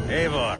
Eivor.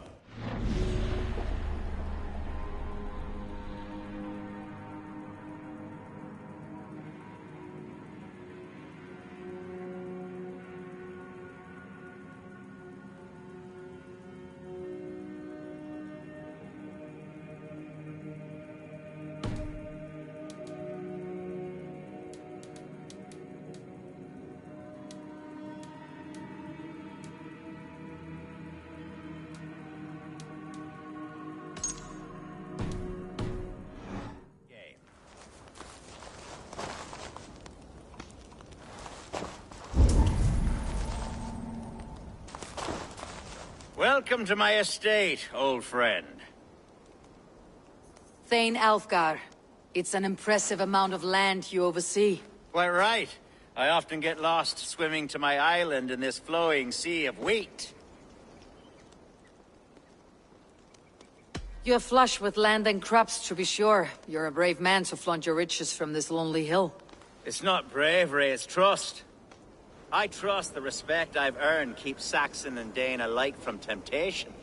Welcome to my estate, old friend. Thane Alfgar. It's an impressive amount of land you oversee. Quite right. I often get lost swimming to my island in this flowing sea of wheat. You're flush with land and crops, to be sure. You're a brave man to flaunt your riches from this lonely hill. It's not bravery, it's trust. I trust the respect I've earned keeps Saxon and Dane alike from temptation.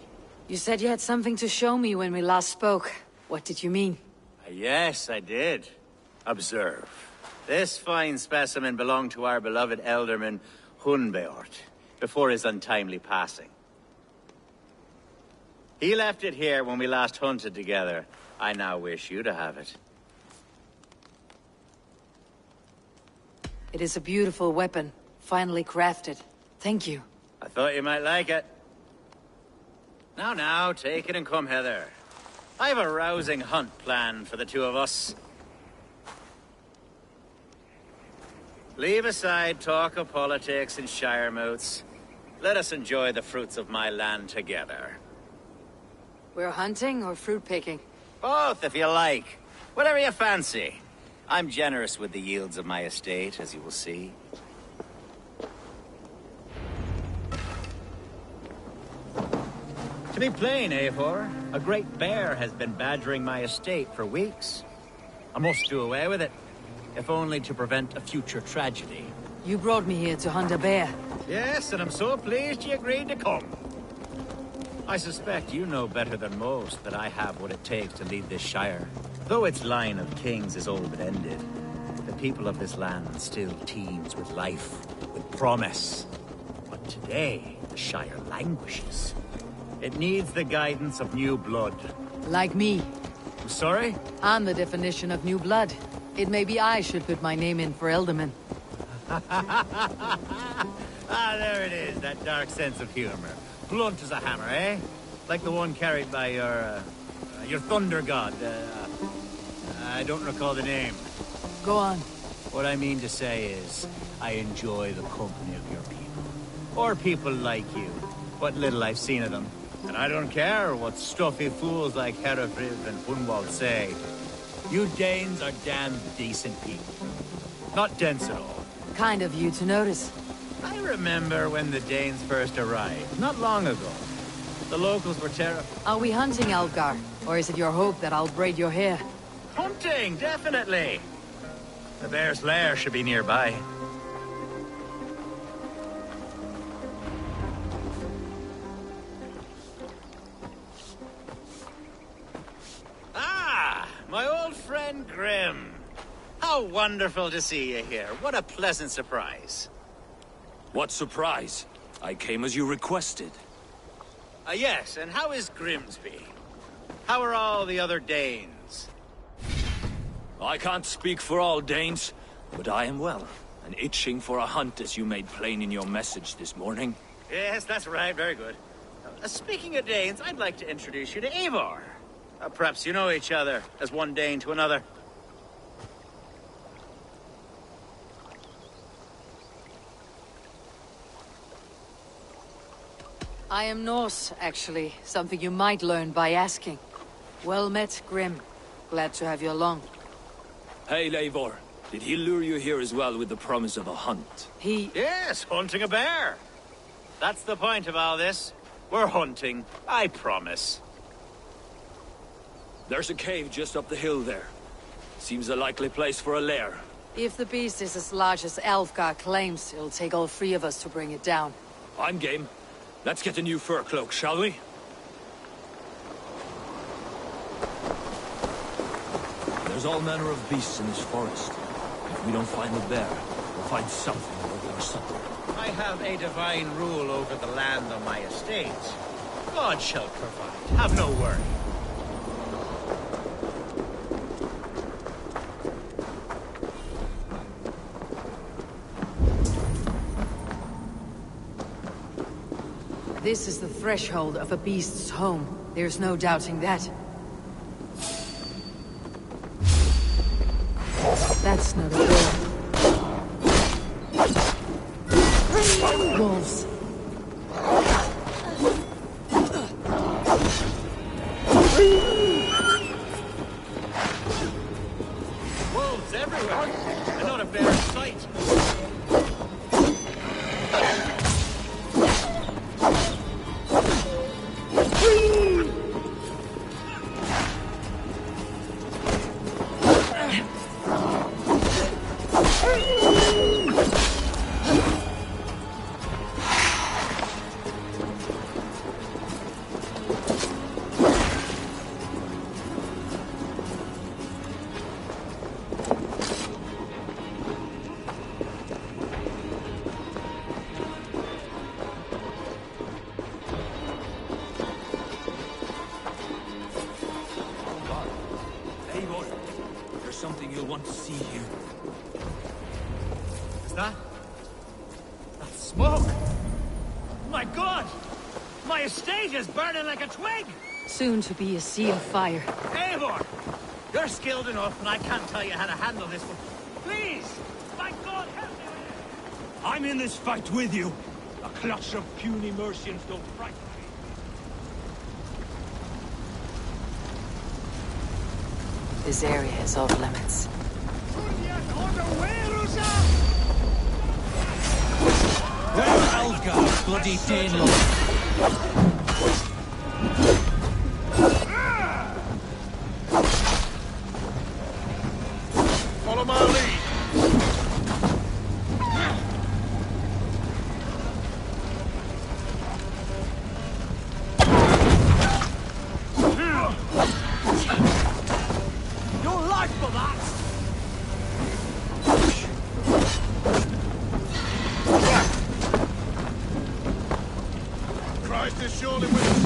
You said you had something to show me when we last spoke. What did you mean? Yes, I did. Observe. This fine specimen belonged to our beloved elderman, Hunbeort, before his untimely passing. He left it here when we last hunted together. I now wish you to have it. It is a beautiful weapon. Finely crafted. Thank you. I thought you might like it. Now, take it and come hither. I have a rousing hunt planned for the two of us. Leave aside talk of politics and shire moots. Let us enjoy the fruits of my land together. We're hunting or fruit picking? Both, if you like. Whatever you fancy. I'm generous with the yields of my estate, as you will see. To be plain, Eivor, a great bear has been badgering my estate for weeks. I must do away with it, if only to prevent a future tragedy. You brought me here to hunt a bear. Yes, and I'm so pleased you agreed to come. I suspect you know better than most that I have what it takes to lead this shire. Though its line of kings is old but ended, the people of this land still teems with life, with promise. But today, the shire languishes. It needs the guidance of new blood. Like me. I'm sorry? I'm the definition of new blood. It may be I should put my name in for Elderman. There it is, that dark sense of humor. Blunt as a hammer, eh? Like the one carried by your thunder god. I don't recall the name. Go on. What I mean to say is, I enjoy the company of your people. Or people like you. What little I've seen of them. And I don't care what stuffy fools like Herefrid and Hunwald say. You Danes are damn decent people. Not dense at all. Kind of you to notice. I remember when the Danes first arrived, not long ago. The locals were terrified. Are we hunting, Algar? Or is it your hope that I'll braid your hair? Hunting, definitely! The bear's lair should be nearby. My old friend Grim. How wonderful to see you here. What a pleasant surprise. What surprise? I came as you requested. Yes, and how is Grimsby? How are all the other Danes? I can't speak for all Danes, but I am well, and itching for a hunt as you made plain in your message this morning. Yes, that's right. Very good. Speaking of Danes, I'd like to introduce you to Eivor. Perhaps you know each other, as one Dane to another. I am Norse, actually. Something you might learn by asking. Well met, Grim. Glad to have you along. Hey, Eivor. Did he lure you here as well with the promise of a hunt? Yes, hunting a bear. That's the point of all this. We're hunting, I promise. There's a cave just up the hill there. Seems a likely place for a lair. If the beast is as large as Alfgar claims, it'll take all three of us to bring it down. I'm game. Let's get a new fur cloak, shall we? There's all manner of beasts in this forest. If we don't find the bear, we'll find something worth our supper. I have a divine rule over the land on my estate. God shall provide. Have no worry. This is the threshold of a beast's home. There's no doubting that. That's not a door. Wolves. Wolves everywhere, and not a bear in sight. Something you'll want to see here. Is that smoke? My God! My estate is burning like a twig! Soon to be a sea of fire. Eivor! You're skilled enough, and I can't tell you how to handle this one. Please! My God, help me with it! I'm in this fight with you. A clutch of puny Mercians don't frighten me. This area is off limits. Where Algar, bloody Danelord? Follow my lead! Christ is surely with us.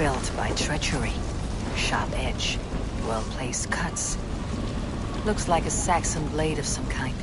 Filled by treachery. Sharp edge. Well-placed cuts. Looks like a Saxon blade of some kind.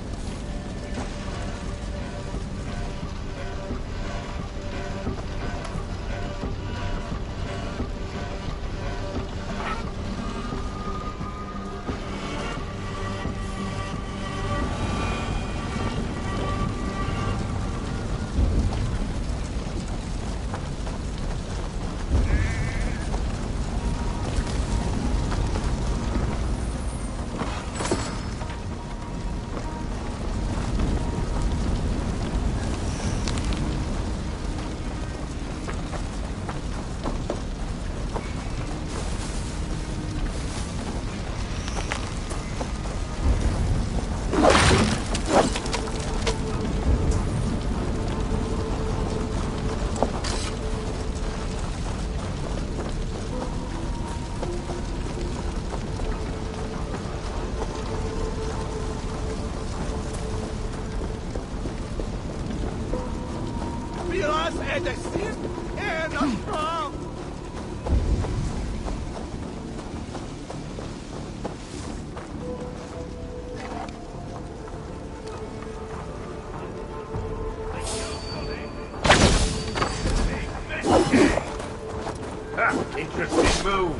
Interesting move.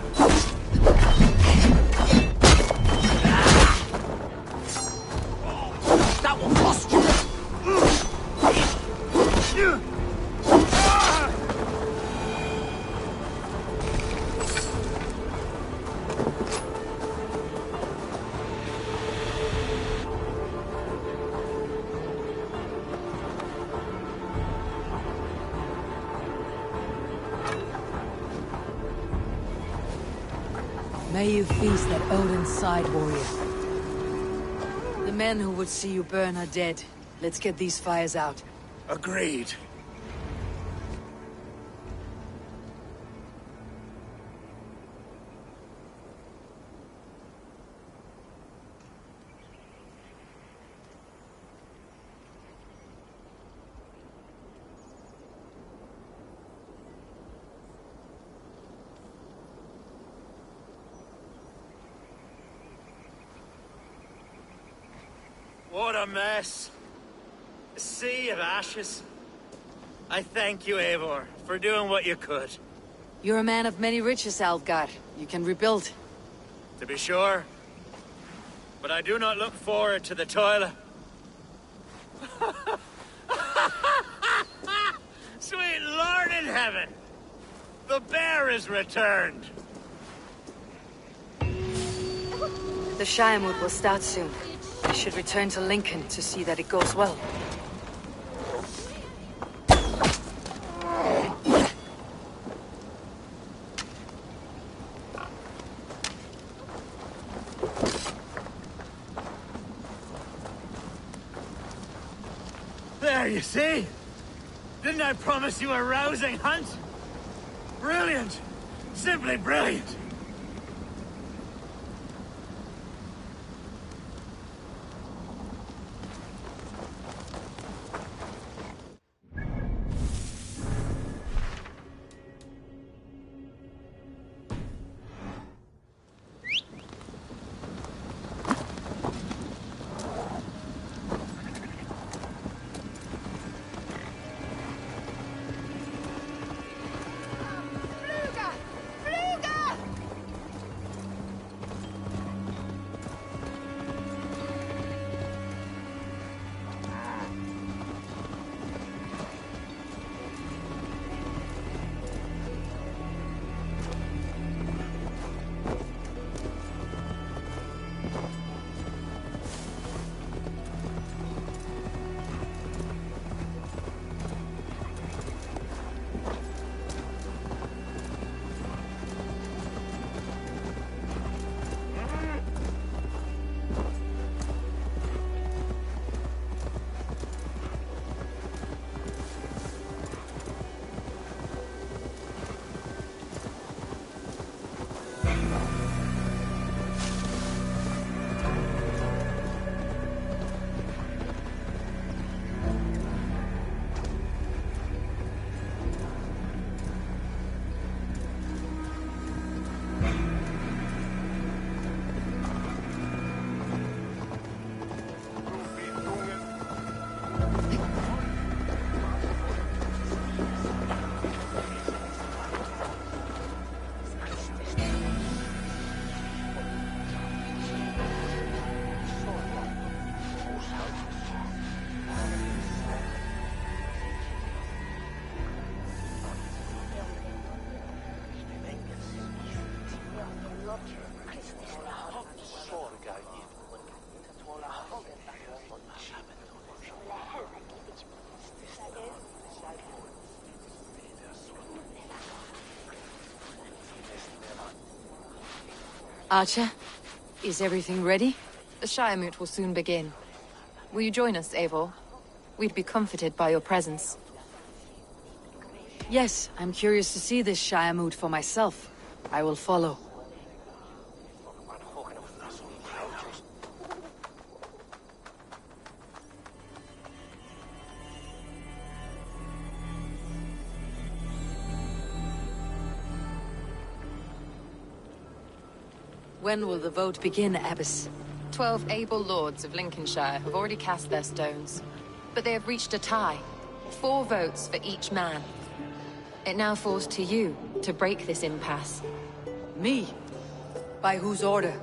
That will cost you. May you feast at Odin's side, warrior. The men who would see you burn are dead. Let's get these fires out. Agreed. What a mess. A sea of ashes. I thank you, Eivor, for doing what you could. You're a man of many riches, Alfgar. You can rebuild. To be sure. But I do not look forward to the toil. Sweet Lord in heaven! The bear is returned! The Shiremoot will start soon. I should return to Lincoln to see that it goes well. There, you see? Didn't I promise you a rousing hunt? Brilliant! Simply brilliant! Archer, is everything ready? The Shiremoot will soon begin. Will you join us, Eivor? We'd be comforted by your presence. Yes, I'm curious to see this Shiremoot for myself. I will follow. When will the vote begin, Abbess? 12 able lords of Lincolnshire have already cast their stones, but they have reached a tie. 4 votes for each man. It now falls to you to break this impasse. Me? By whose order?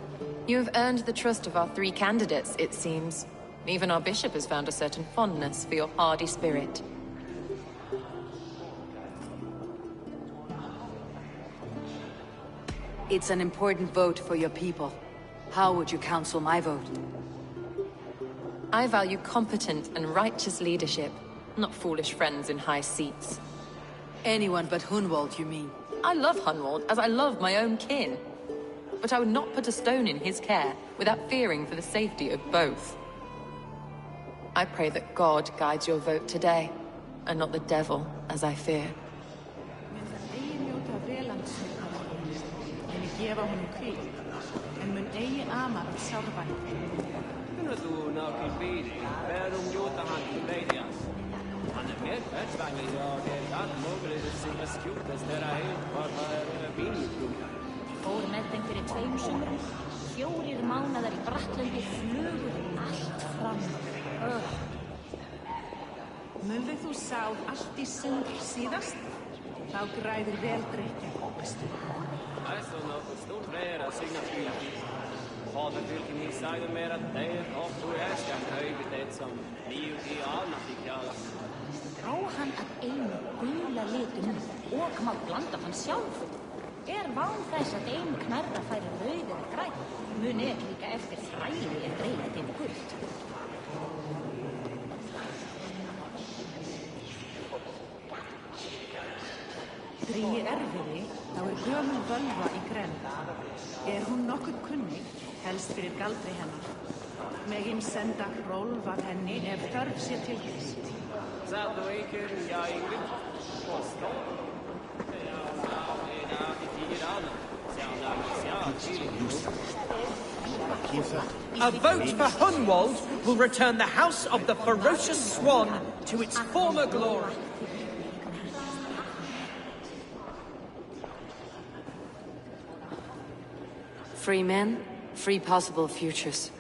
You have earned the trust of our 3 candidates, it seems. Even our bishop has found a certain fondness for your hardy spirit. It's an important vote for your people. How would you counsel my vote? I value competent and righteous leadership, not foolish friends in high seats. Anyone but Hunwald, you mean? I love Hunwald as I love my own kin. but I would not put a stone in his care without fearing for the safety of both. I pray that God guides your vote today, and not the devil, as I fear. Fór með þeim fyrir 2 sumrum. 4 mánaðar í Brattlandi flugur allt fram. Mulðu þú sáð allt í sund síðast? Þá græðir vel drykja. Á hann að einu gula litinu og má blanda hann sjálf. Ván þess að ein knarra færi rauð eða græn. Muni ekki líka eftir þræli dreifð til gult. Dríi erfiði, þá gömul völva í grennd. Hún nokkuð kunnig, helst fyrir galdri hennar. Megin senda hrólf af henni ef þörf sé til þess. A vote for Hunwald will return the House of the Ferocious Swan to its former glory. Free men, free possible futures.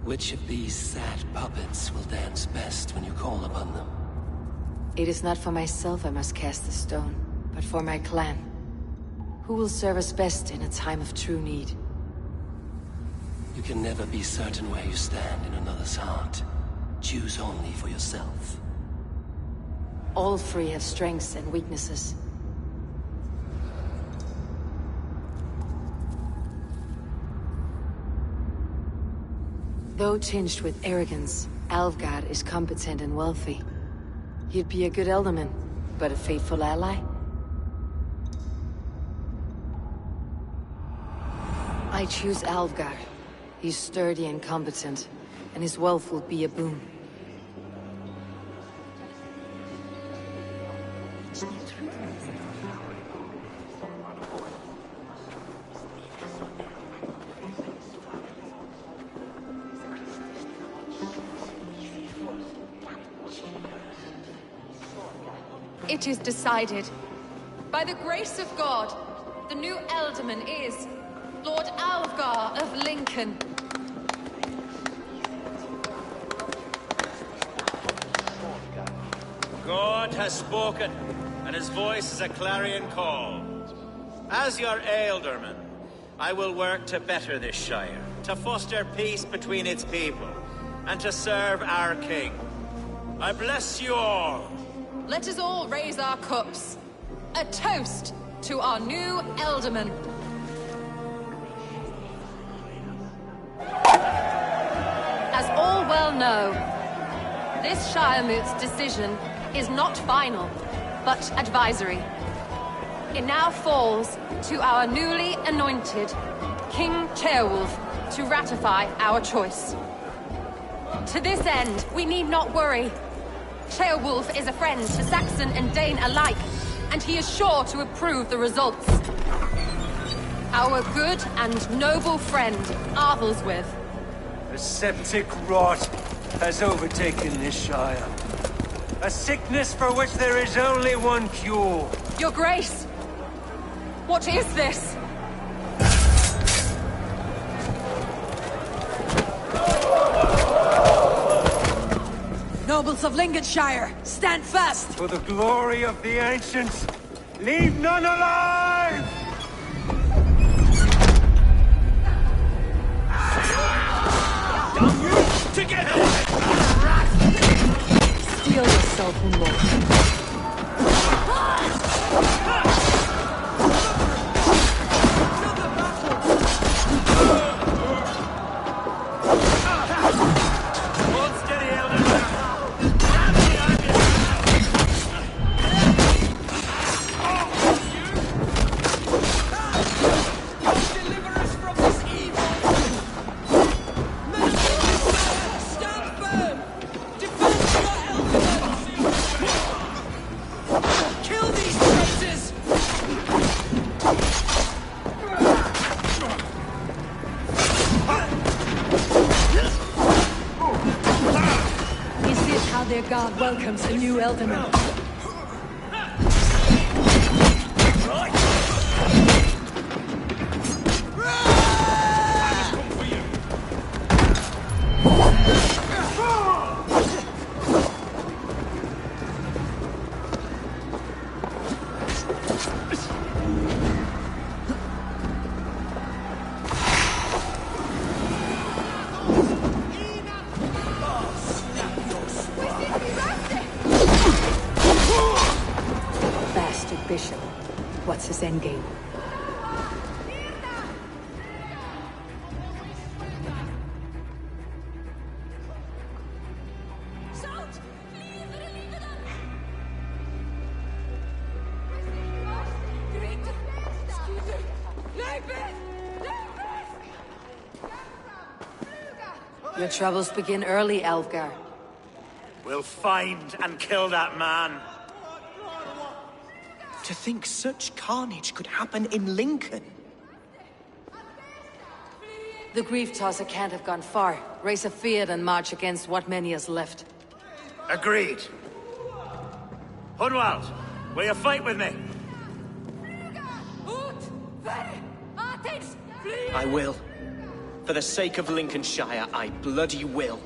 Which of these sad puppets will dance best when you call upon them? It is not for myself I must cast the stone, but for my clan. Who will serve us best in a time of true need? You can never be certain where you stand in another's heart. Choose only for yourself. All three have strengths and weaknesses. Though tinged with arrogance, Alvgard is competent and wealthy. He'd be a good elderman, but a faithful ally? I choose Alvgard. He's sturdy and competent, and his wealth will be a boon. It is decided. By the grace of God, the new Elderman is Lord Alvgar of Lincoln. God has spoken, and his voice is a clarion call. As your Ealdorman, I will work to better this Shire, to foster peace between its people, and to serve our king. I bless you all. Let us all raise our cups. A toast to our new Elderman. As all well know, this Shiremoot's decision is not final, but advisory. It now falls to our newly anointed King Ceolwulf to ratify our choice. To this end, we need not worry. Ceolwulf is a friend to Saxon and Dane alike, and he is sure to approve the results. Our good and noble friend, Arthelswith. A septic rot has overtaken this Shire. A sickness for which there is only one cure. Your Grace! What is this? Nobles of Lincolnshire, stand fast! For the glory of the ancients, leave none alive! Together! Steel yourself, Hunwald. their god welcomes a new Elderman. Bishop. What's his endgame? Your troubles begin early, Elfgar. We'll find and kill that man. To think such carnage could happen in Lincoln. The Grief Tosser can't have gone far. Raise a field and march against what many is left. Agreed. Hunwald, will you fight with me? I will. For the sake of Lincolnshire, I bloody will.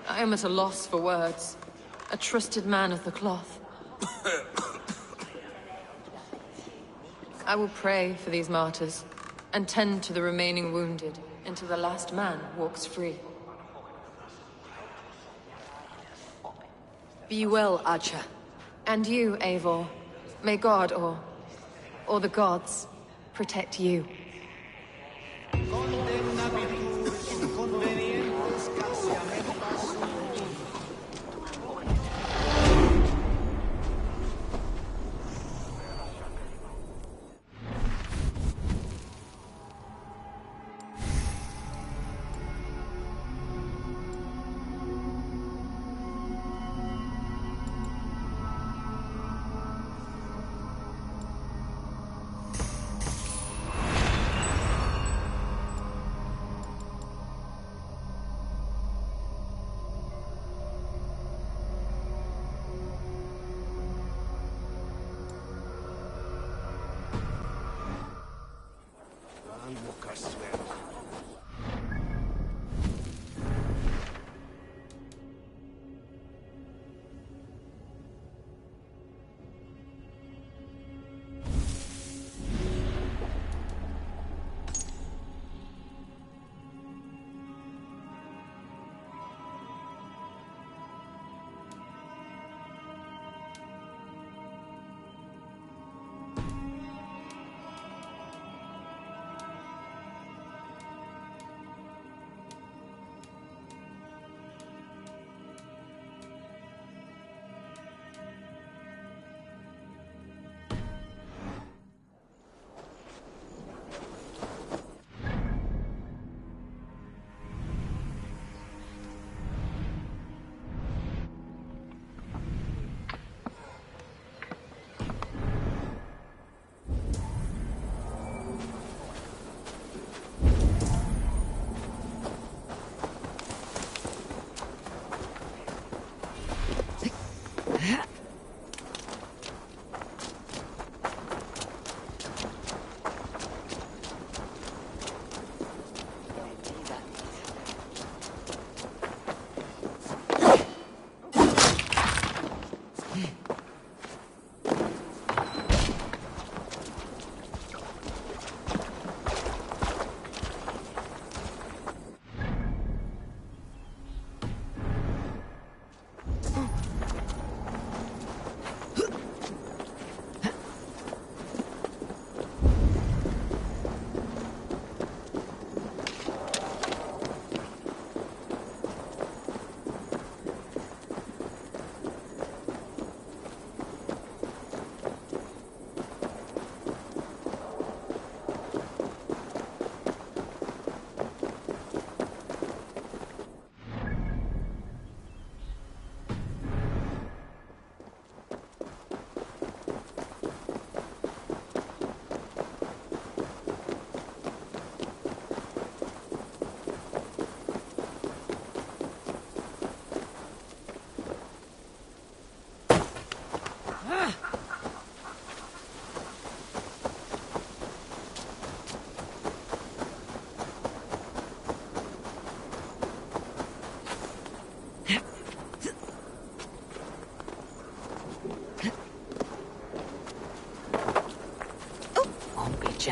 I am at a loss for words. A trusted man of the cloth. I will pray for these martyrs, and tend to the remaining wounded, until the last man walks free. Be well, Archer. And you, Eivor. May God, or the gods, protect you.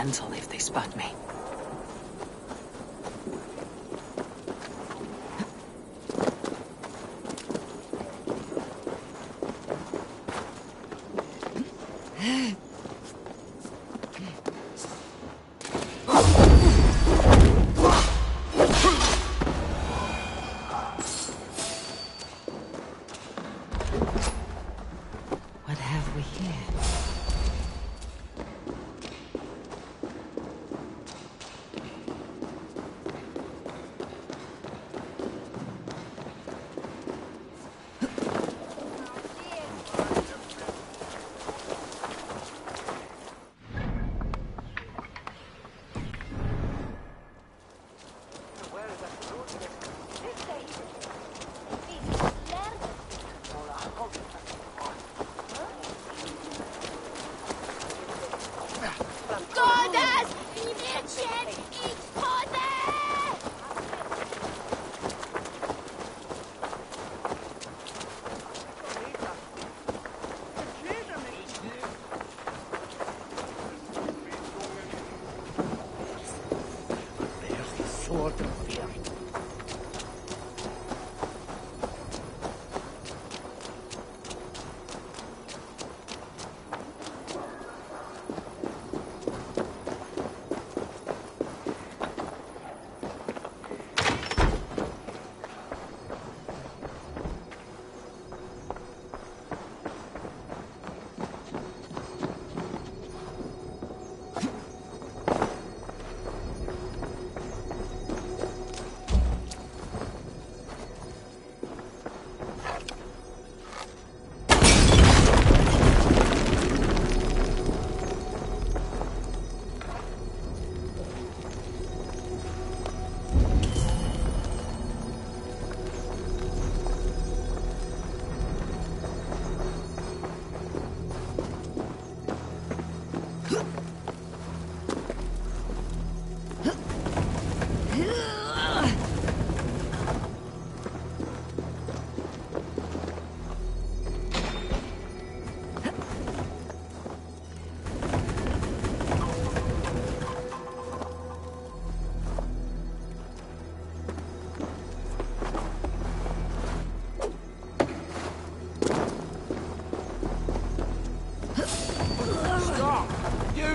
gentle if they spot me. What have we here?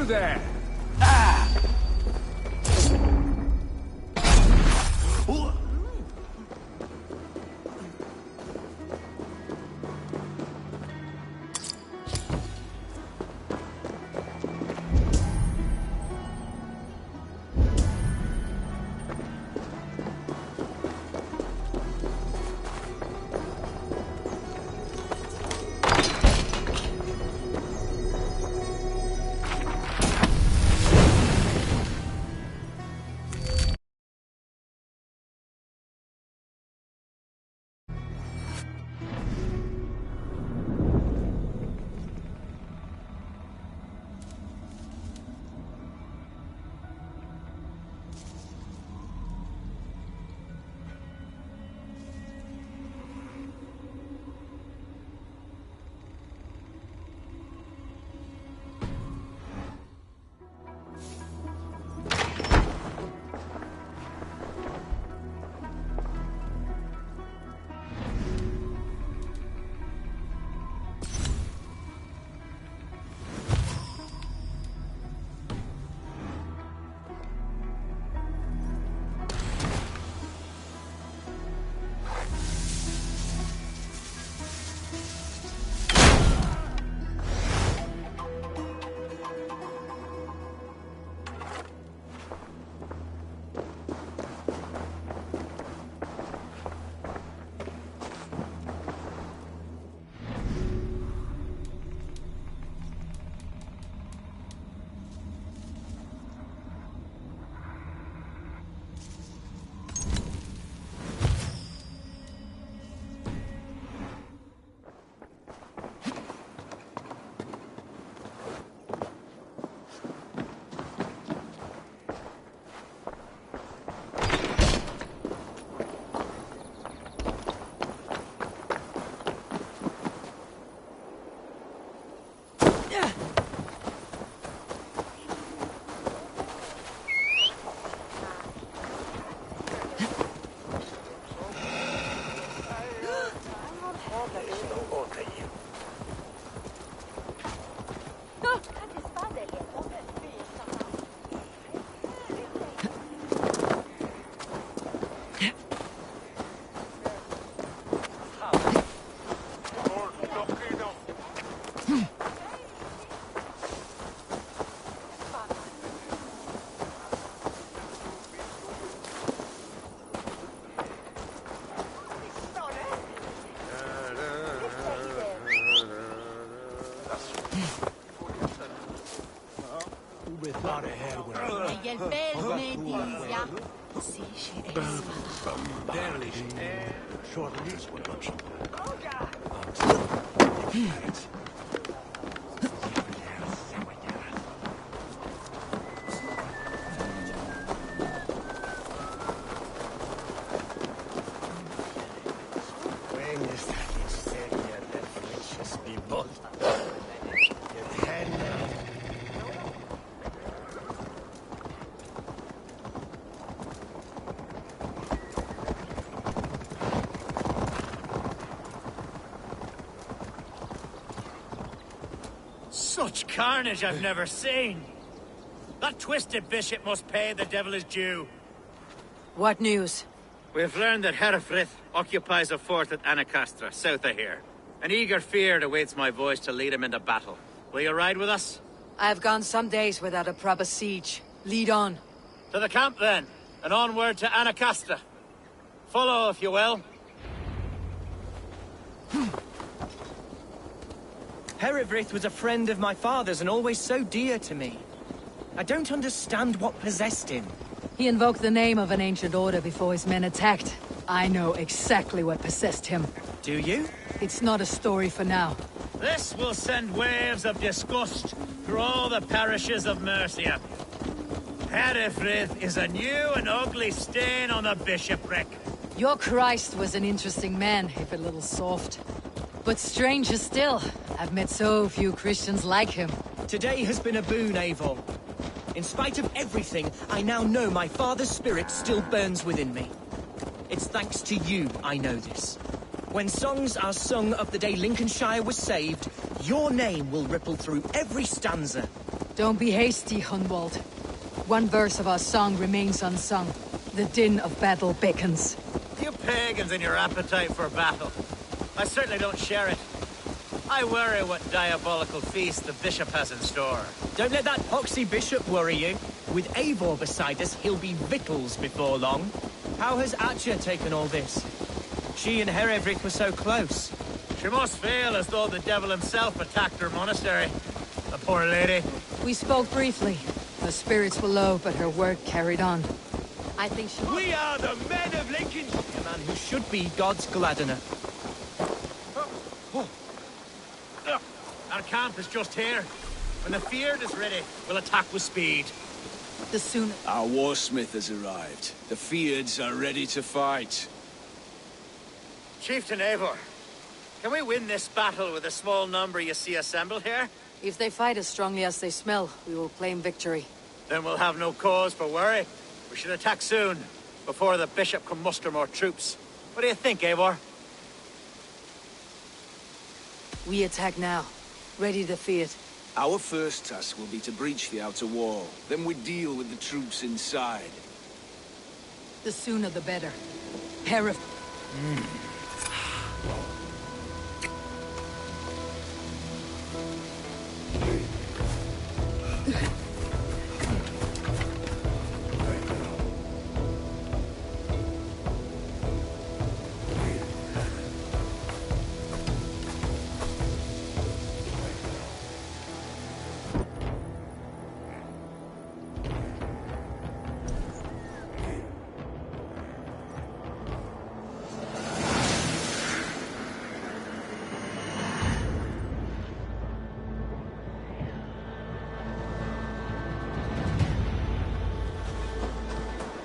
there! Such carnage I've never seen. That twisted bishop must pay the devil his due. What news? We've learned that Herefrith occupies a fort at Anacastra, south of here. An eager fear awaits my voice to lead him into battle. Will you ride with us? I've gone some days without a proper siege. Lead on. To the camp, then, and onward to Anacastra. Follow, if you will. Herefrith was a friend of my father's and always so dear to me. I don't understand what possessed him. He invoked the name of an ancient order before his men attacked. I know exactly what possessed him. Do you? It's not a story for now. This will send waves of disgust through all the parishes of Mercia. Herefrith is a new and ugly stain on the bishopric. Your Christ was an interesting man, if a little soft. But stranger still, I've met so few Christians like him. Today has been a boon, Eivor. In spite of everything, I now know my father's spirit still burns within me. It's thanks to you I know this. When songs are sung of the day Lincolnshire was saved, your name will ripple through every stanza. Don't be hasty, Hunwald. One verse of our song remains unsung. The din of battle beckons. You pagans and your appetite for battle. I certainly don't share it. I worry what diabolical feast the bishop has in store. Don't let that poxy bishop worry you. With Eivor beside us, he'll be victuals before long. How has Atcha taken all this? She and Herefrith were so close. She must feel as though the devil himself attacked her monastery. The poor lady. We spoke briefly. Her spirits were low, but her work carried on. I think she... We are the men of Lincolnshire! A man who should be God's gladdener. Our camp is just here. When the Feared is ready, we'll attack with speed. The sooner... Our warsmith has arrived. The Feards are ready to fight. Chieftain Eivor, can we win this battle with the small number you see assembled here? If they fight as strongly as they smell, we will claim victory. Then we'll have no cause for worry. We should attack soon, before the bishop can muster more troops. What do you think, Eivor? We attack now. Ready to fight. Our first task will be to breach the outer wall. Then we deal with the troops inside. The sooner the better. Heref...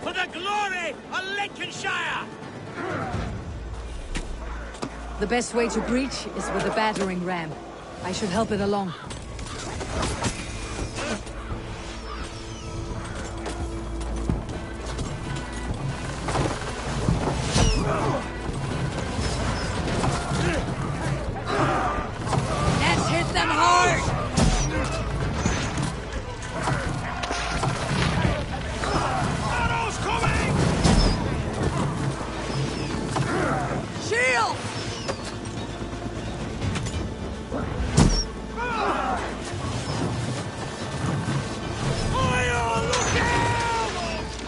For the glory of Lincolnshire! The best way to breach is with a battering ram. I should help it along. Let's hit them hard! Shield!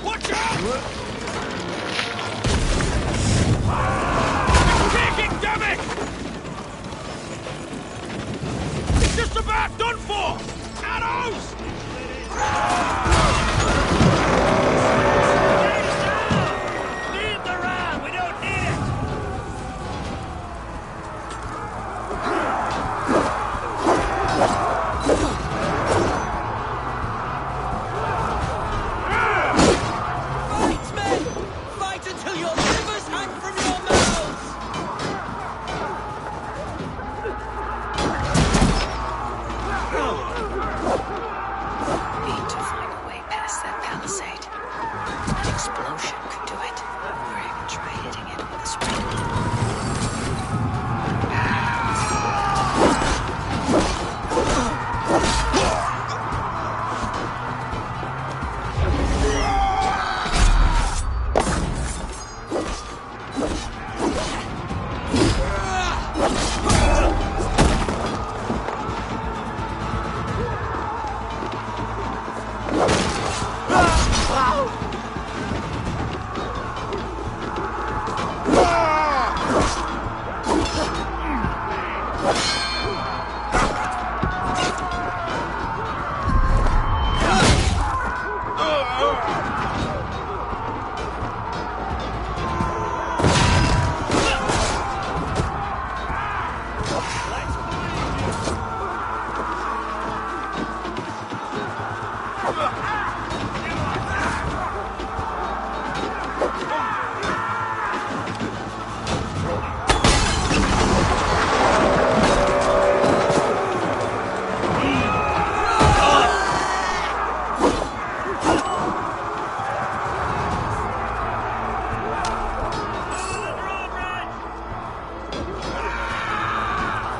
Watch out! Taking damage! It's just about done for! Arrows! Leave the ram! We don't need it! Fight, men! Fight until your livers hang from your mouths! Need to find a way past that palisade. An explosion could do it. Or even try hitting it with a spring.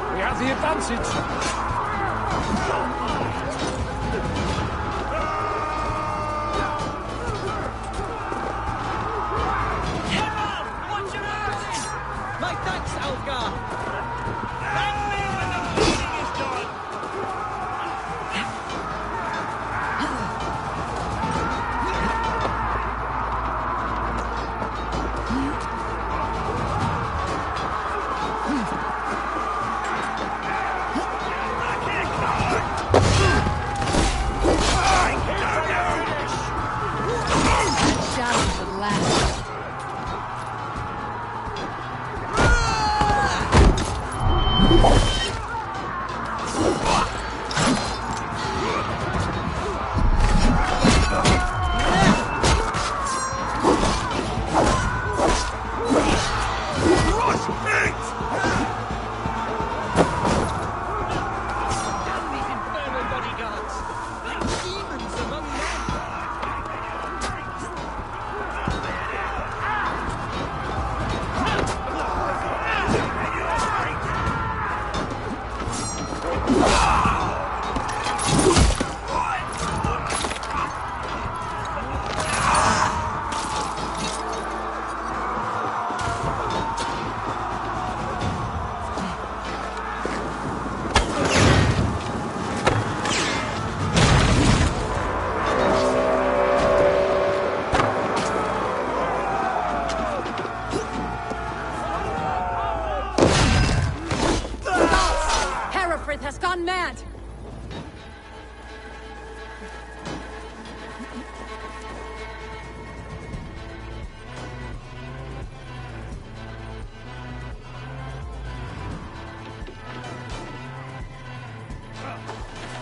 We have the advantage. My thanks, Algar! Thank me when the bleeding is done! Down to the last. Damn these infernal bodyguards! Like demons among men! Herefrith has gone mad!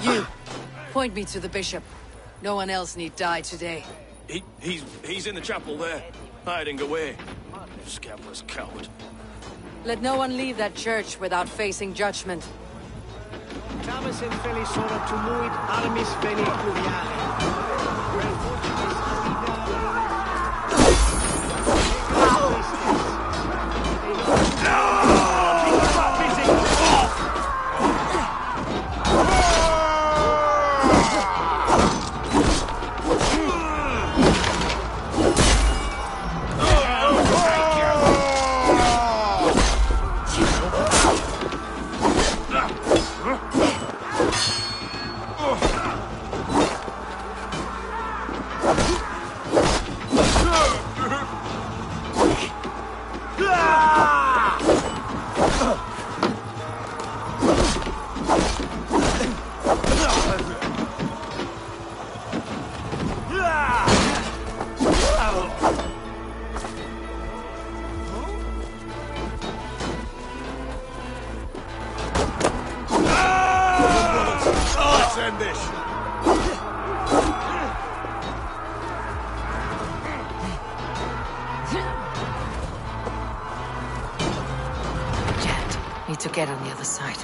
You, point me to the bishop. No one else need die today. He's in the chapel there, hiding away. Scabrous coward. Let no one leave that church without facing judgment. Tamas in felisora tumuit armis veni Let's end this. Can't. Need to get on the other side.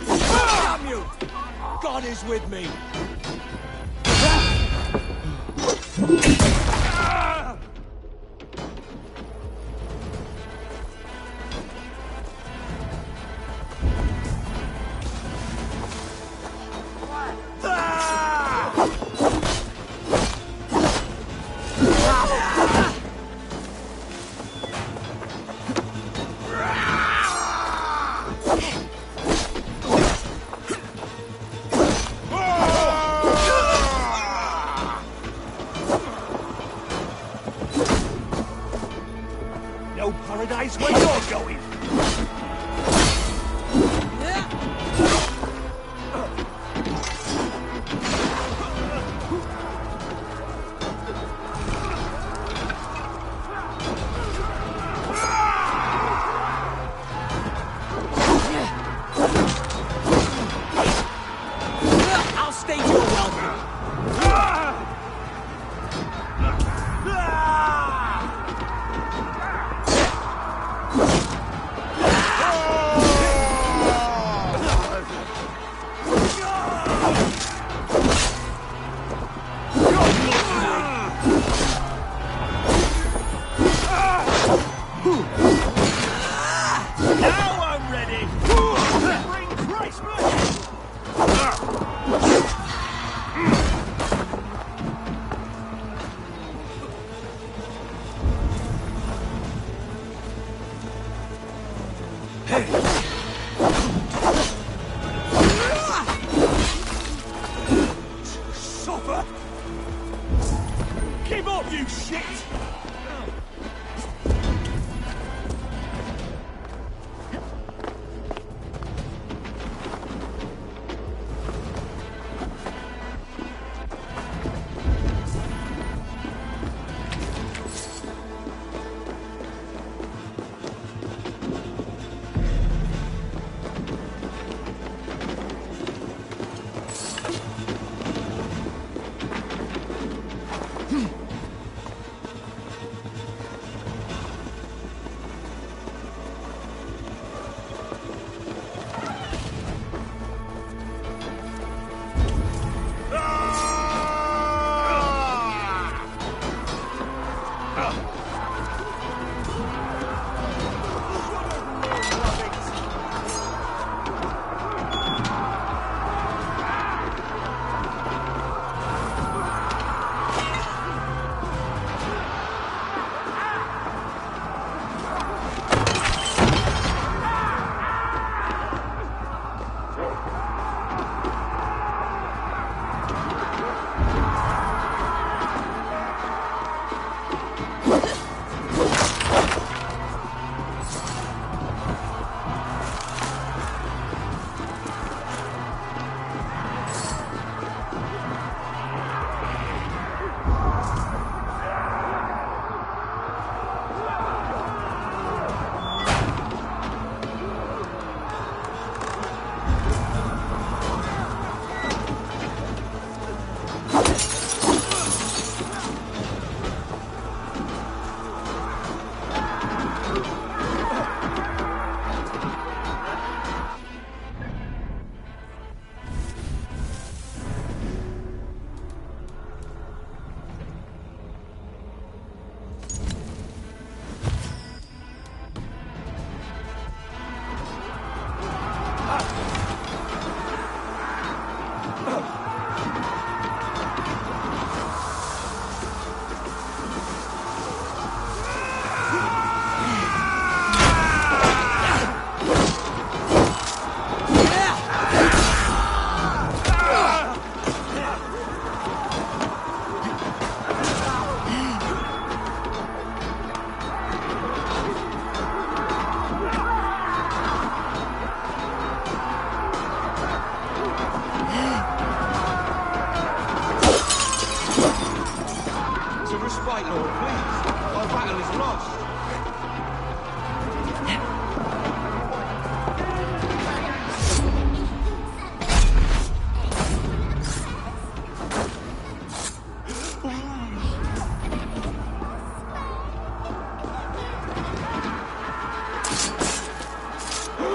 Damn you! God is with me. No paradise where you're going. I'll state your welcome. Now I'm ready. Bring Christmas. Suffer. Give up, you shit.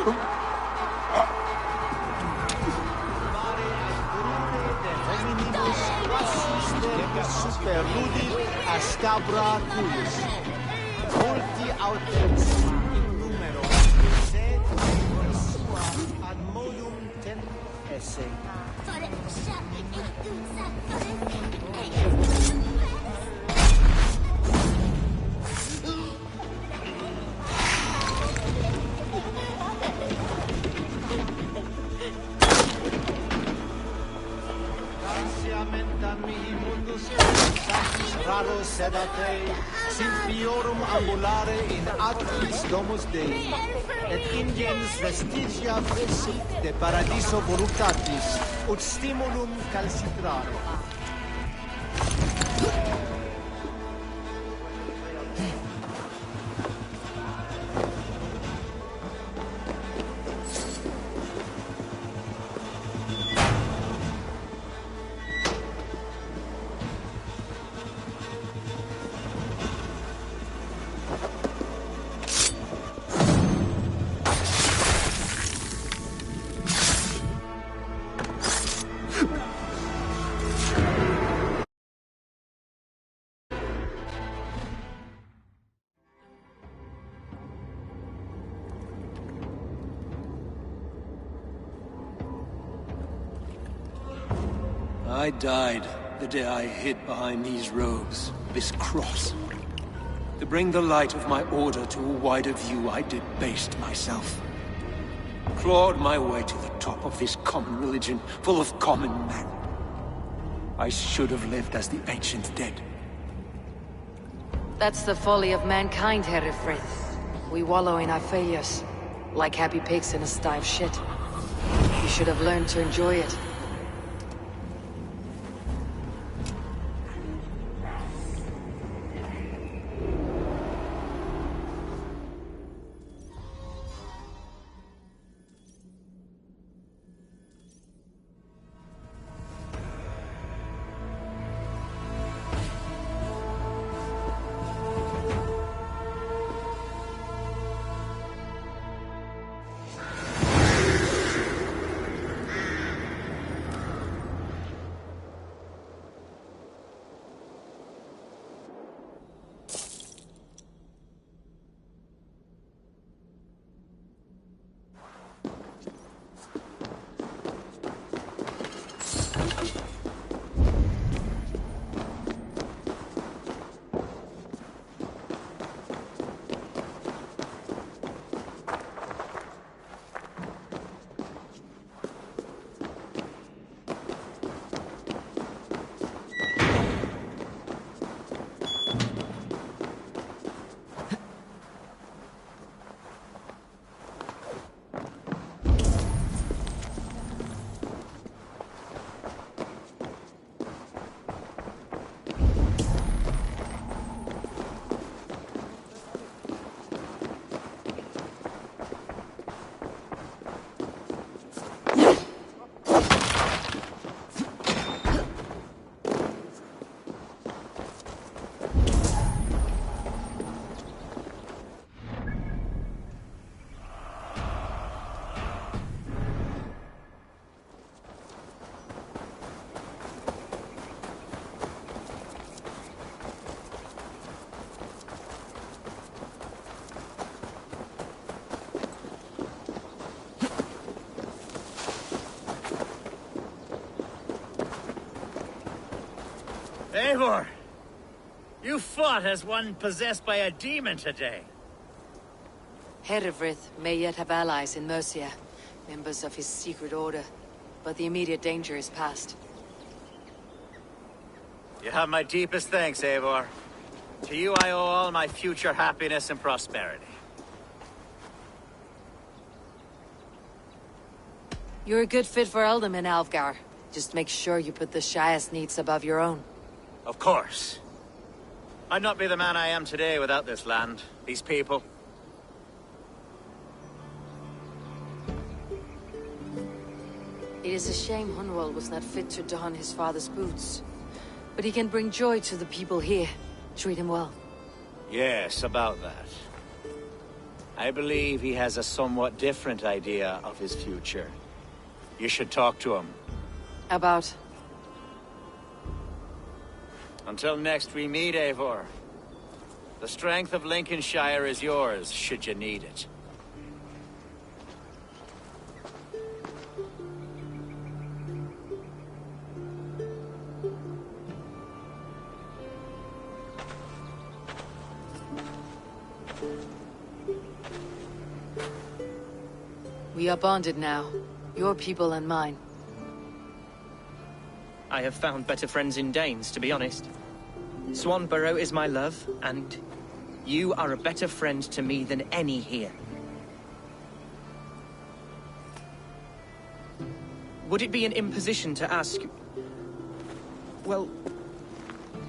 Super Rudi Ascabra Culis. Multi autens in numero sed sua ad modum ten esse. Raro sedate, Symphiorum ambulare in atris domus Dei, et ingens vestigia presit de paradiso voluptatis, ut stimulum calcitrare. I died the day I hid behind these robes, this cross. To bring the light of my order to a wider view, I debased myself. Clawed my way to the top of this common religion, full of common men. I should have lived as the ancient dead. That's the folly of mankind, Herefrith. We wallow in our failures, like happy pigs in a sty of shit. You should have learned to enjoy it. Eivor! You fought as one possessed by a demon today. Herefrith may yet have allies in Mercia, members of his secret order, but the immediate danger is past. You have my deepest thanks, Eivor. To you I owe all my future happiness and prosperity. You're a good fit for Ealdorman, Alfgar. Just make sure you put the Shire's needs above your own. Of course. I'd not be the man I am today without this land, these people. It is a shame Hunwald was not fit to don his father's boots. But he can bring joy to the people here. Treat him well. Yes, about that. I believe he has a somewhat different idea of his future. You should talk to him. About? Until next we meet, Eivor. The strength of Lincolnshire is yours, should you need it. We are bonded now. Your people and mine. I have found better friends in Danes, to be honest. Swanborough is my love, and you are a better friend to me than any here. Would it be an imposition to ask... Well,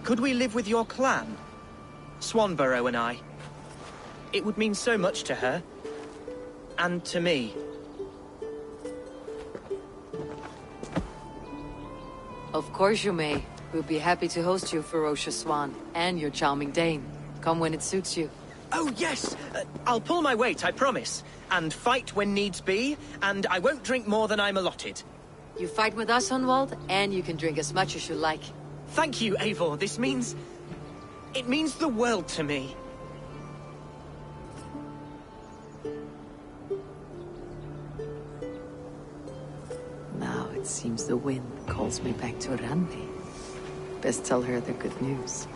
could we live with your clan? Swanborough and I. It would mean so much to her. And to me. Of course you may. We'll be happy to host you, ferocious swan, and your charming Dane. Come when it suits you. Oh, yes! I'll pull my weight, I promise. And fight when needs be, and I won't drink more than I'm allotted. You fight with us, Hunwald, and you can drink as much as you like. Thank you, Eivor. This means... it means the world to me. Now it seems the wind calls me back to Randi. Best tell her the good news.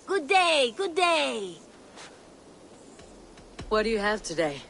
Good day, good day. What do you have today?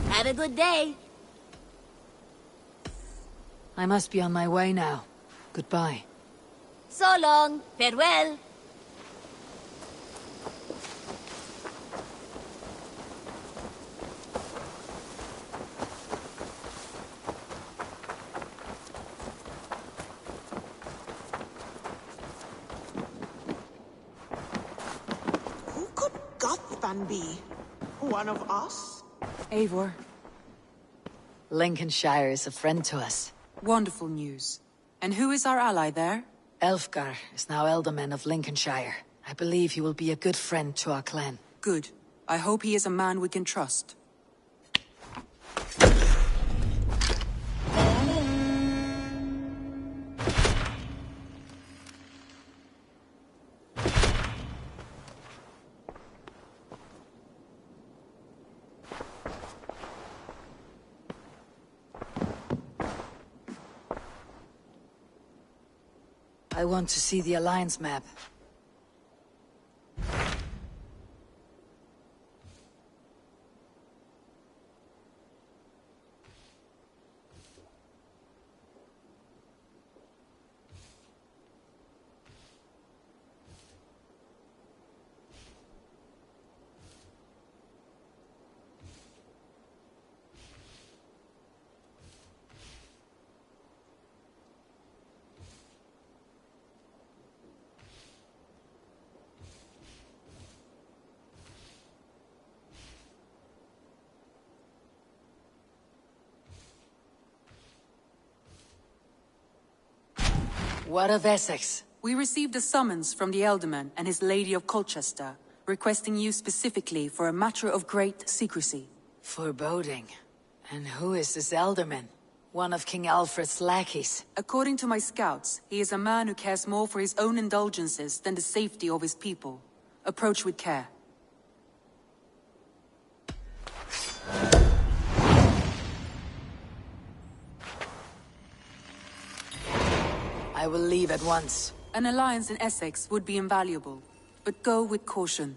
Have a good day. I must be on my way now. Goodbye. So long. Farewell. Who could Gothban be? One of us? Eivor. Lincolnshire is a friend to us. Wonderful news. And who is our ally there? Elfgar is now Ealdorman of Lincolnshire. I believe he will be a good friend to our clan. Good. I hope he is a man we can trust. I want to see the Alliance map. What of Essex? We received a summons from the Ealdorman and his Lady of Colchester, requesting you specifically for a matter of great secrecy. Foreboding. And who is this Ealdorman? One of King Alfred's lackeys. According to my scouts, he is a man who cares more for his own indulgences than the safety of his people. Approach with care. I will leave at once. An alliance in Essex would be invaluable, but go with caution.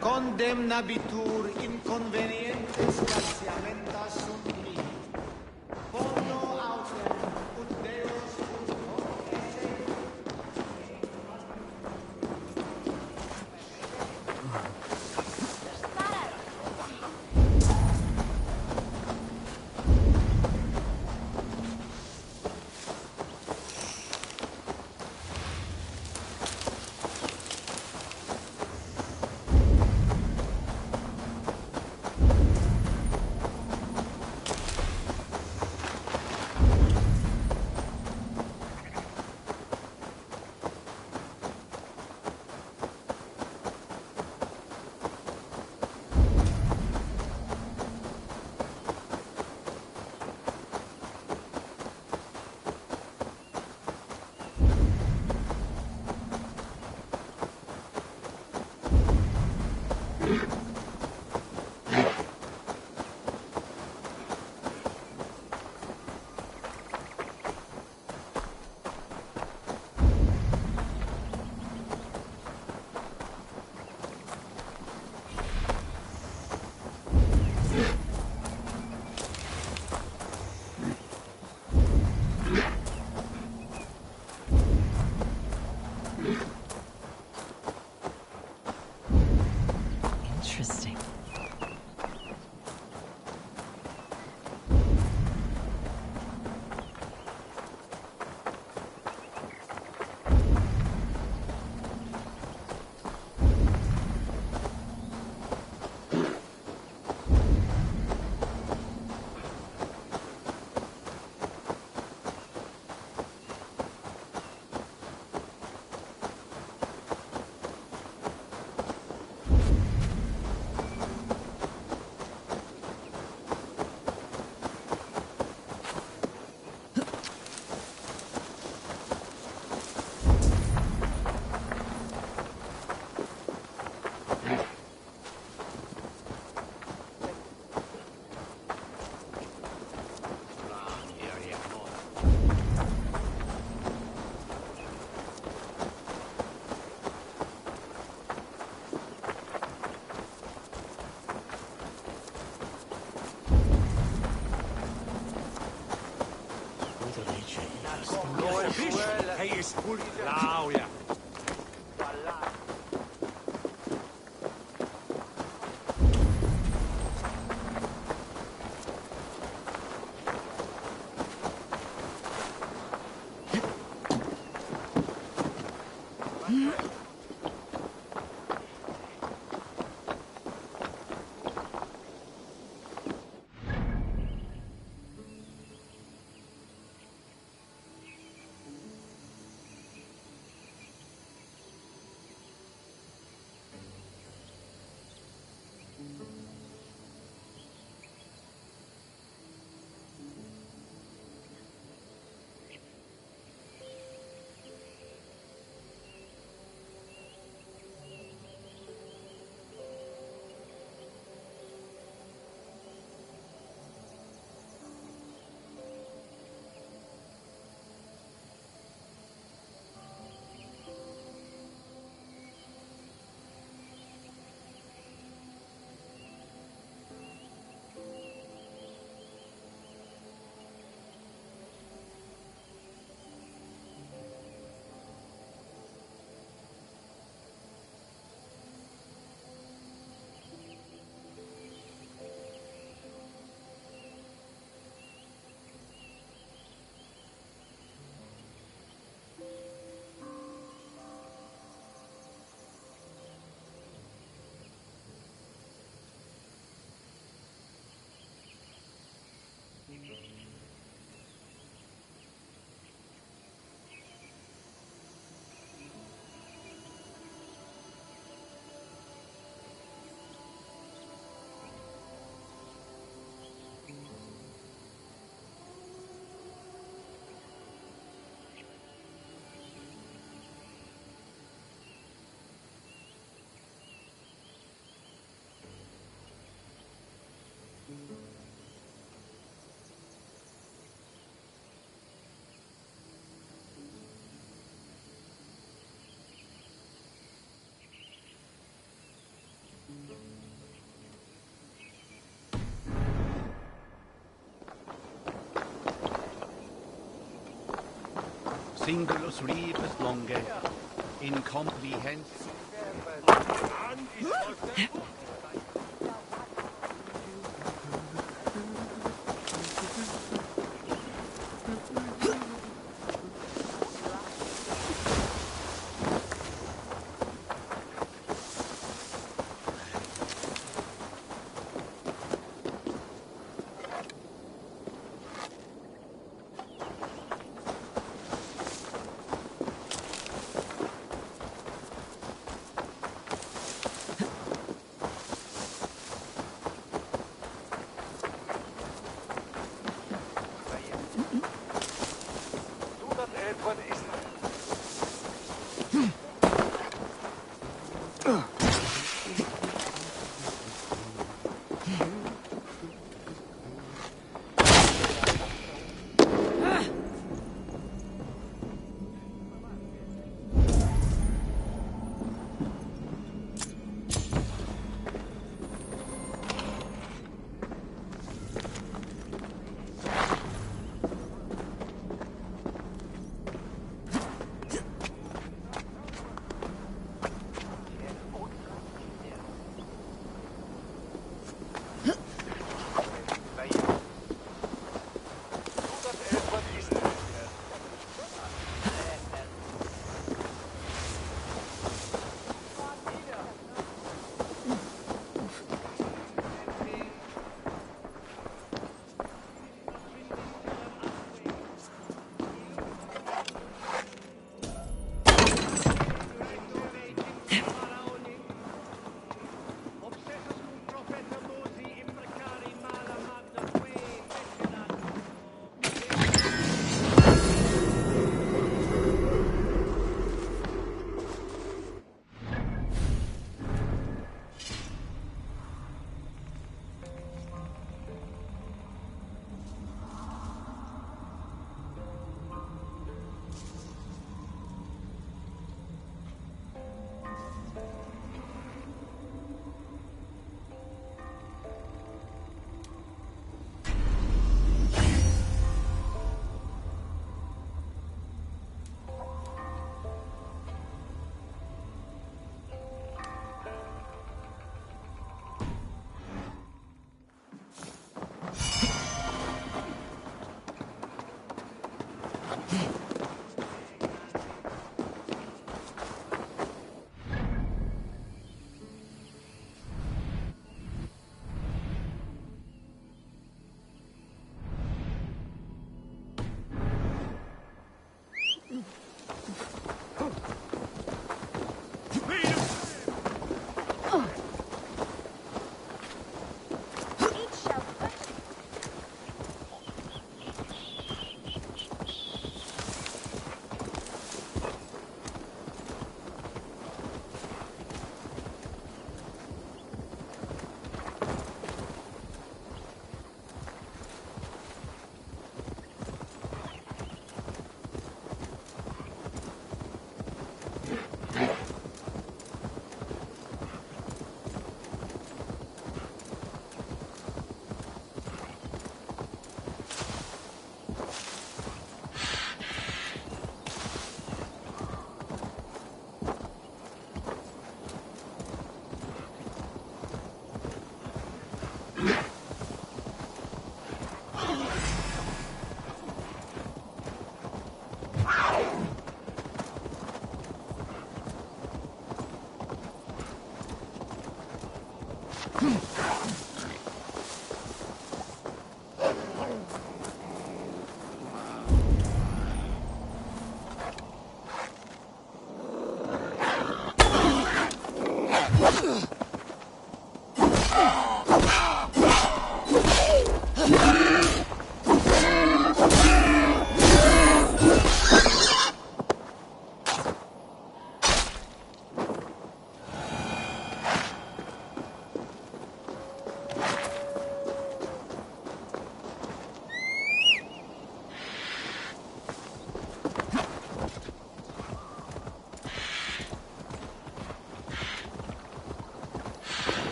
Condemnabitur inconvenientes scarciamentas sunt mihi. Bono autem ut Deus ut hoc esse. Interesting. Lauja. Singulus rebus longe, incomprehensible.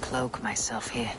cloak myself here.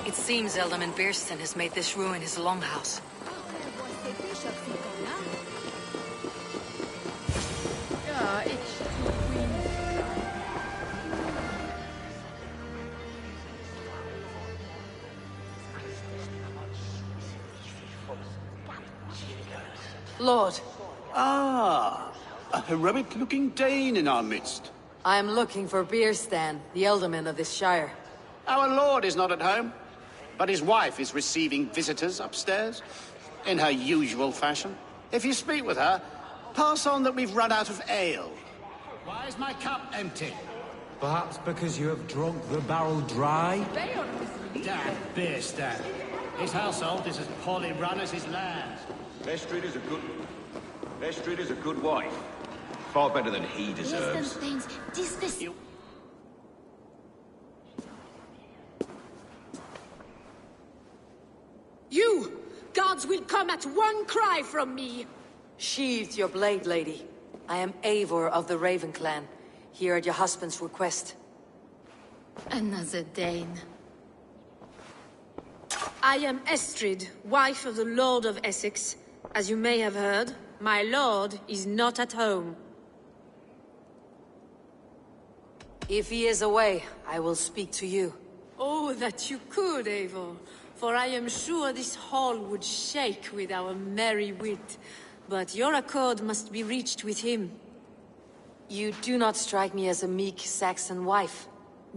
It seems Alderman Beerston has made this ruin his longhouse. Lord. Ah, a heroic-looking Dane in our midst. I am looking for Beerstan, the alderman of this shire. Our lord is not at home, but his wife is receiving visitors upstairs, in her usual fashion. If you speak with her, pass on that we've run out of ale. Why is my cup empty? Perhaps because you have drunk the barrel dry? Damn Beerstan. His household is as poorly run as his land. Vestrid is a good wife. Far better than he deserves. You! Gods will come at one cry from me! Sheathe your blade, lady. I am Eivor of the Raven clan, here at your husband's request. Another Dane. I am Estrid, wife of the Lord of Essex. As you may have heard, my lord is not at home. If he is away, I will speak to you. Oh, that you could, Eivor. For I am sure this hall would shake with our merry wit. But your accord must be reached with him. You do not strike me as a meek Saxon wife.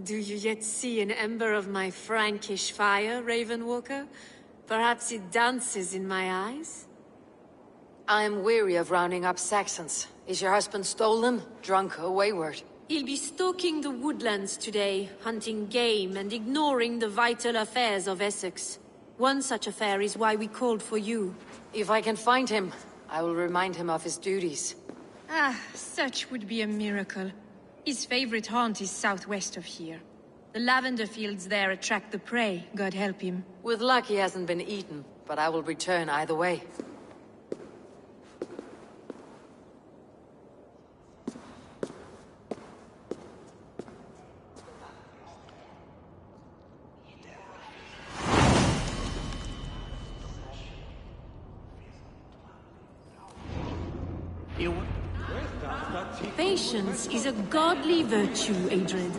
Do you yet see an ember of my Frankish fire, Ravenwalker? Perhaps it dances in my eyes? I am weary of rounding up Saxons. Is your husband stolen, drunk, or wayward? He'll be stalking the woodlands today, hunting game and ignoring the vital affairs of Essex. One such affair is why we called for you. If I can find him, I will remind him of his duties. Ah, such would be a miracle. His favorite haunt is southwest of here. The lavender fields there attract the prey, God help him. With luck he hasn't been eaten. but I will return either way. Patience is a godly virtue, Adred.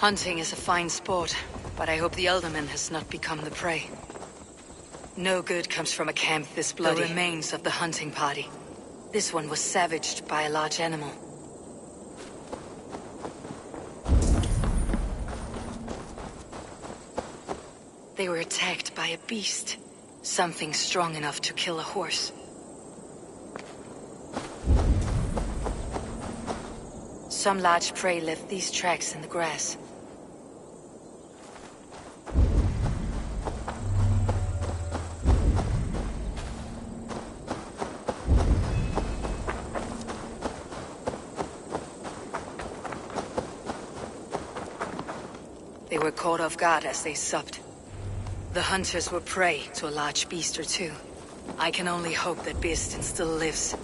Hunting is a fine sport, but I hope the Elderman has not become the prey. No good comes from a camp this bloody. The remains of the hunting party. This one was savaged by a large animal. They were attacked by a beast. Something strong enough to kill a horse. Some large prey left these tracks in the grass. They were caught off guard as they supped. The hunters were prey to a large beast or two. I can only hope that Beastin still lives.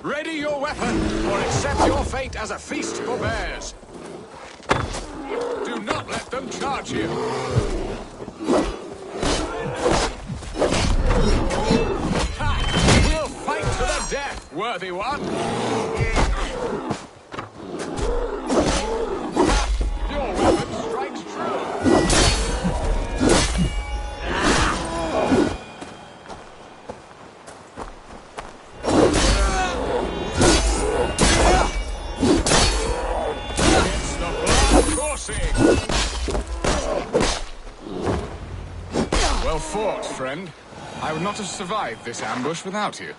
Ready your weapon, or accept your fate as a feast for bears. them charge you! Ha! We'll fight to the death, worthy one! Your weapon strikes true! It's the blood coursing! Well fought, friend. I would not have survived this ambush without you.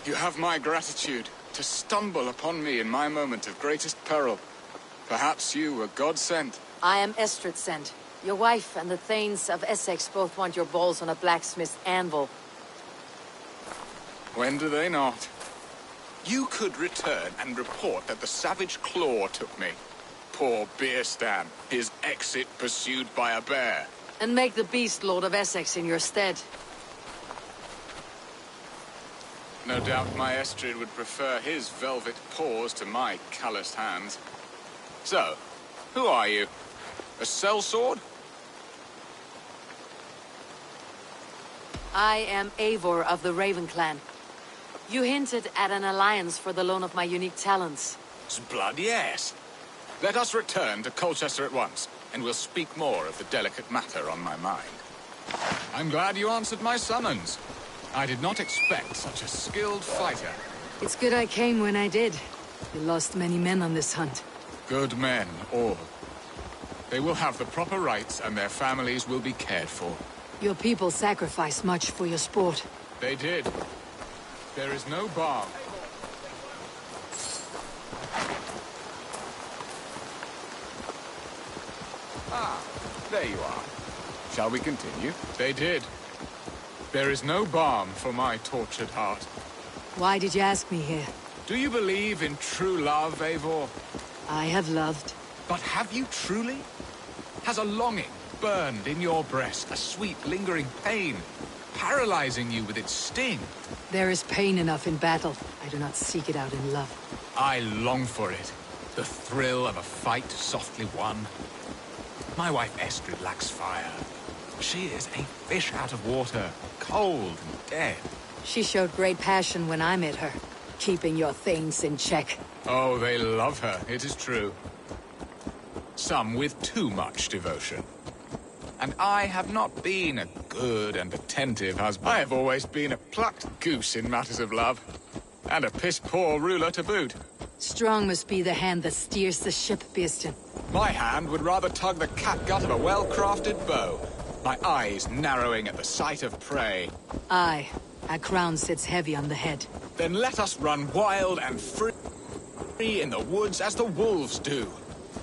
You have my gratitude to stumble upon me in my moment of greatest peril. Perhaps you were God sent. I am Estrid sent. Your wife and the Thanes of Essex both want your balls on a blacksmith's anvil. When do they not? You could return and report that the savage Claw took me. Poor Beerstan, his exit pursued by a bear. And make the beast Lord of Essex in your stead. No doubt my Estrid would prefer his velvet paws to my calloused hands. So, who are you? A sellsword? I am Eivor of the Raven Clan. You hinted at an alliance for the loan of my unique talents. Blood, yes. Let us return to Colchester at once, and we'll speak more of the delicate matter on my mind. I'm glad you answered my summons. I did not expect such a skilled fighter. It's good I came when I did. You lost many men on this hunt. Good men, all. They will have the proper rights, and their families will be cared for. Your people sacrificed much for your sport. They did. There is no balm. Ah, there you are. Shall we continue? They did. There is no balm for my tortured heart. Why did you ask me here? Do you believe in true love, Eivor? I have loved. But have you truly? Has a longing burned in your breast, a sweet, lingering pain, paralyzing you with its sting? There is pain enough in battle. I do not seek it out in love. I long for it. The thrill of a fight softly won. My wife Estrid lacks fire. She is a fish out of water, cold and dead. She showed great passion when I met her, keeping your things in check. Oh, they love her, it is true. Some with too much devotion. And I have not been a good and attentive husband. I have always been a plucked goose in matters of love. And a piss-poor ruler to boot. Strong must be the hand that steers the ship, Beerstan. My hand would rather tug the catgut of a well-crafted bow. My eyes narrowing at the sight of prey. Aye, a crown sits heavy on the head. Then let us run wild and free in the woods as the wolves do.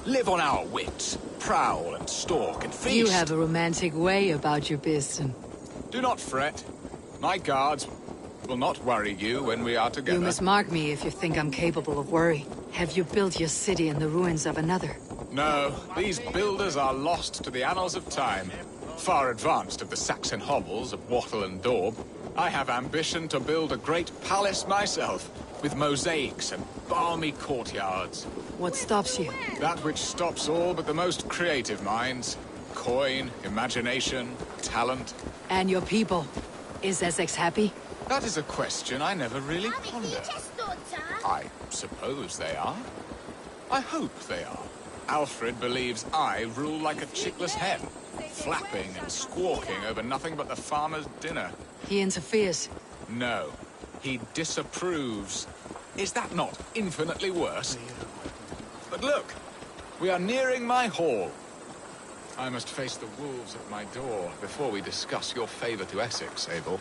Live on our wits, prowl and stalk and feast. You have a romantic way about you, Beerstan. Do not fret. My guards will not worry you when we are together. You must mark me if you think I'm capable of worry. Have you built your city in the ruins of another? No, these builders are lost to the annals of time. Far advanced of the Saxon hovels of Wattle and Daub, I have ambition to build a great palace myself, with mosaics and balmy courtyards. What stops you? That which stops all but the most creative minds. Coin, imagination, talent. And your people? Is Essex happy? That is a question I never really pondered. I suppose they are. I hope they are. Alfred believes I rule like a chickless hen, flapping and squawking over nothing but the farmer's dinner. He interferes. No, he disapproves. Is that not infinitely worse? But look, we are nearing my hall. I must face the wolves at my door before we discuss your favor to Essex, Abel.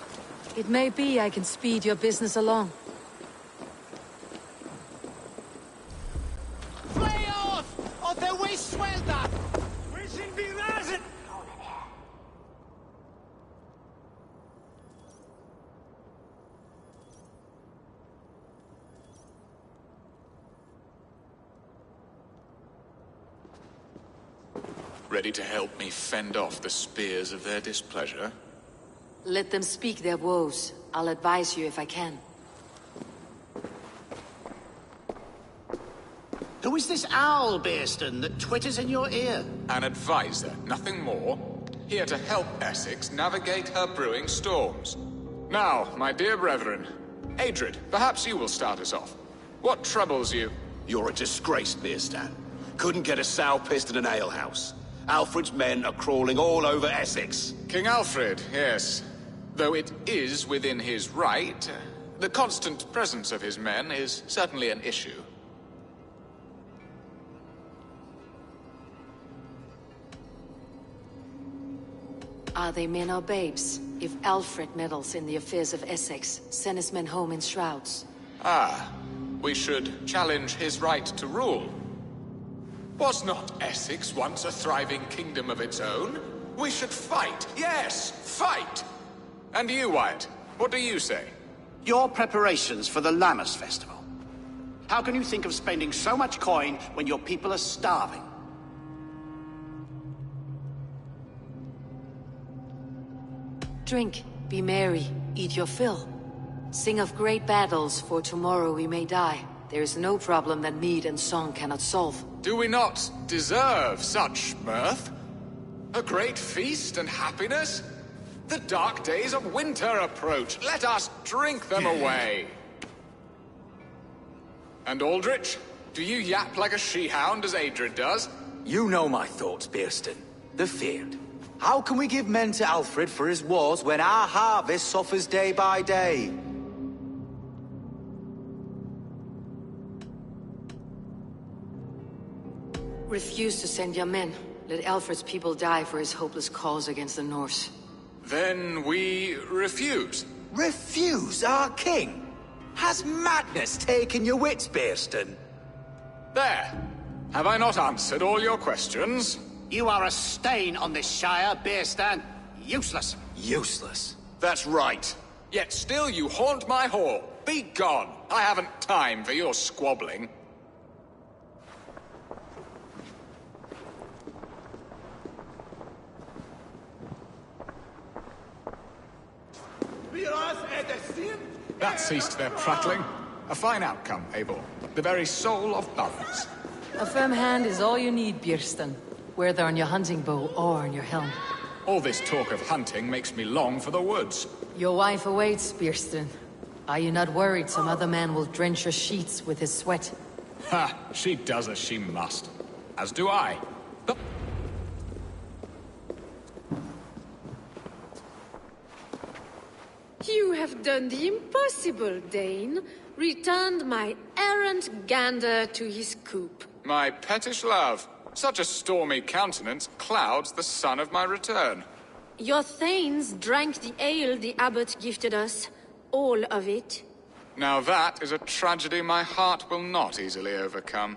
It may be I can speed your business along. Play off! Or the way swelda! We should be rising! Ready to help me fend off the spears of their displeasure? Let them speak their woes. I'll advise you if I can. is this owl, Bearston, that twitters in your ear? An advisor, nothing more. Here to help Essex navigate her brewing storms. Now, my dear brethren, Adrid, perhaps you will start us off. What troubles you? You're a disgrace, Bearstan. Couldn't get a sow pissed in an alehouse. Alfred's men are crawling all over Essex. King Alfred, yes. Though it is within his right, the constant presence of his men is certainly an issue. Are they men or babes? If Alfred meddles in the affairs of Essex, send his men home in shrouds. Ah, we should challenge his right to rule. Was not Essex once a thriving kingdom of its own? We should fight, yes, fight! And you, Wyatt, what do you say? Your preparations for the Lammas festival. How can you think of spending so much coin when your people are starving? Drink, be merry, eat your fill. Sing of great battles, for tomorrow we may die. There is no problem that mead and song cannot solve. Do we not deserve such mirth? A great feast and happiness? The dark days of winter approach. Let us drink them away. And Aldrich, do you yap like a she-hound as Adrid does? You know my thoughts, Bearston. The feared. How can we give men to Alfred for his wars when our harvest suffers day by day? Refuse to send your men. Let Alfred's people die for his hopeless cause against the Norse. Then we refuse. Refuse our king? Has madness taken your wits, Bearston? There. Have I not answered all your questions? You are a stain on this shire, Bearstan. Useless. Useless? That's right. Yet still you haunt my hall. Be gone. I haven't time for your squabbling. That ceased their prattling. A fine outcome, Eivor. The very soul of balance. A firm hand is all you need, Bearstan. Whether on your hunting bow or on your helm. All this talk of hunting makes me long for the woods. Your wife awaits, Bearstan. Are you not worried some other man will drench your sheets with his sweat? Ha! She does as she must. As do I. But... You have done the impossible, Dane. Returned my errant gander to his coop. My pettish love. Such a stormy countenance clouds the sun of my return. Your thanes drank the ale the abbot gifted us. All of it. Now that is a tragedy my heart will not easily overcome.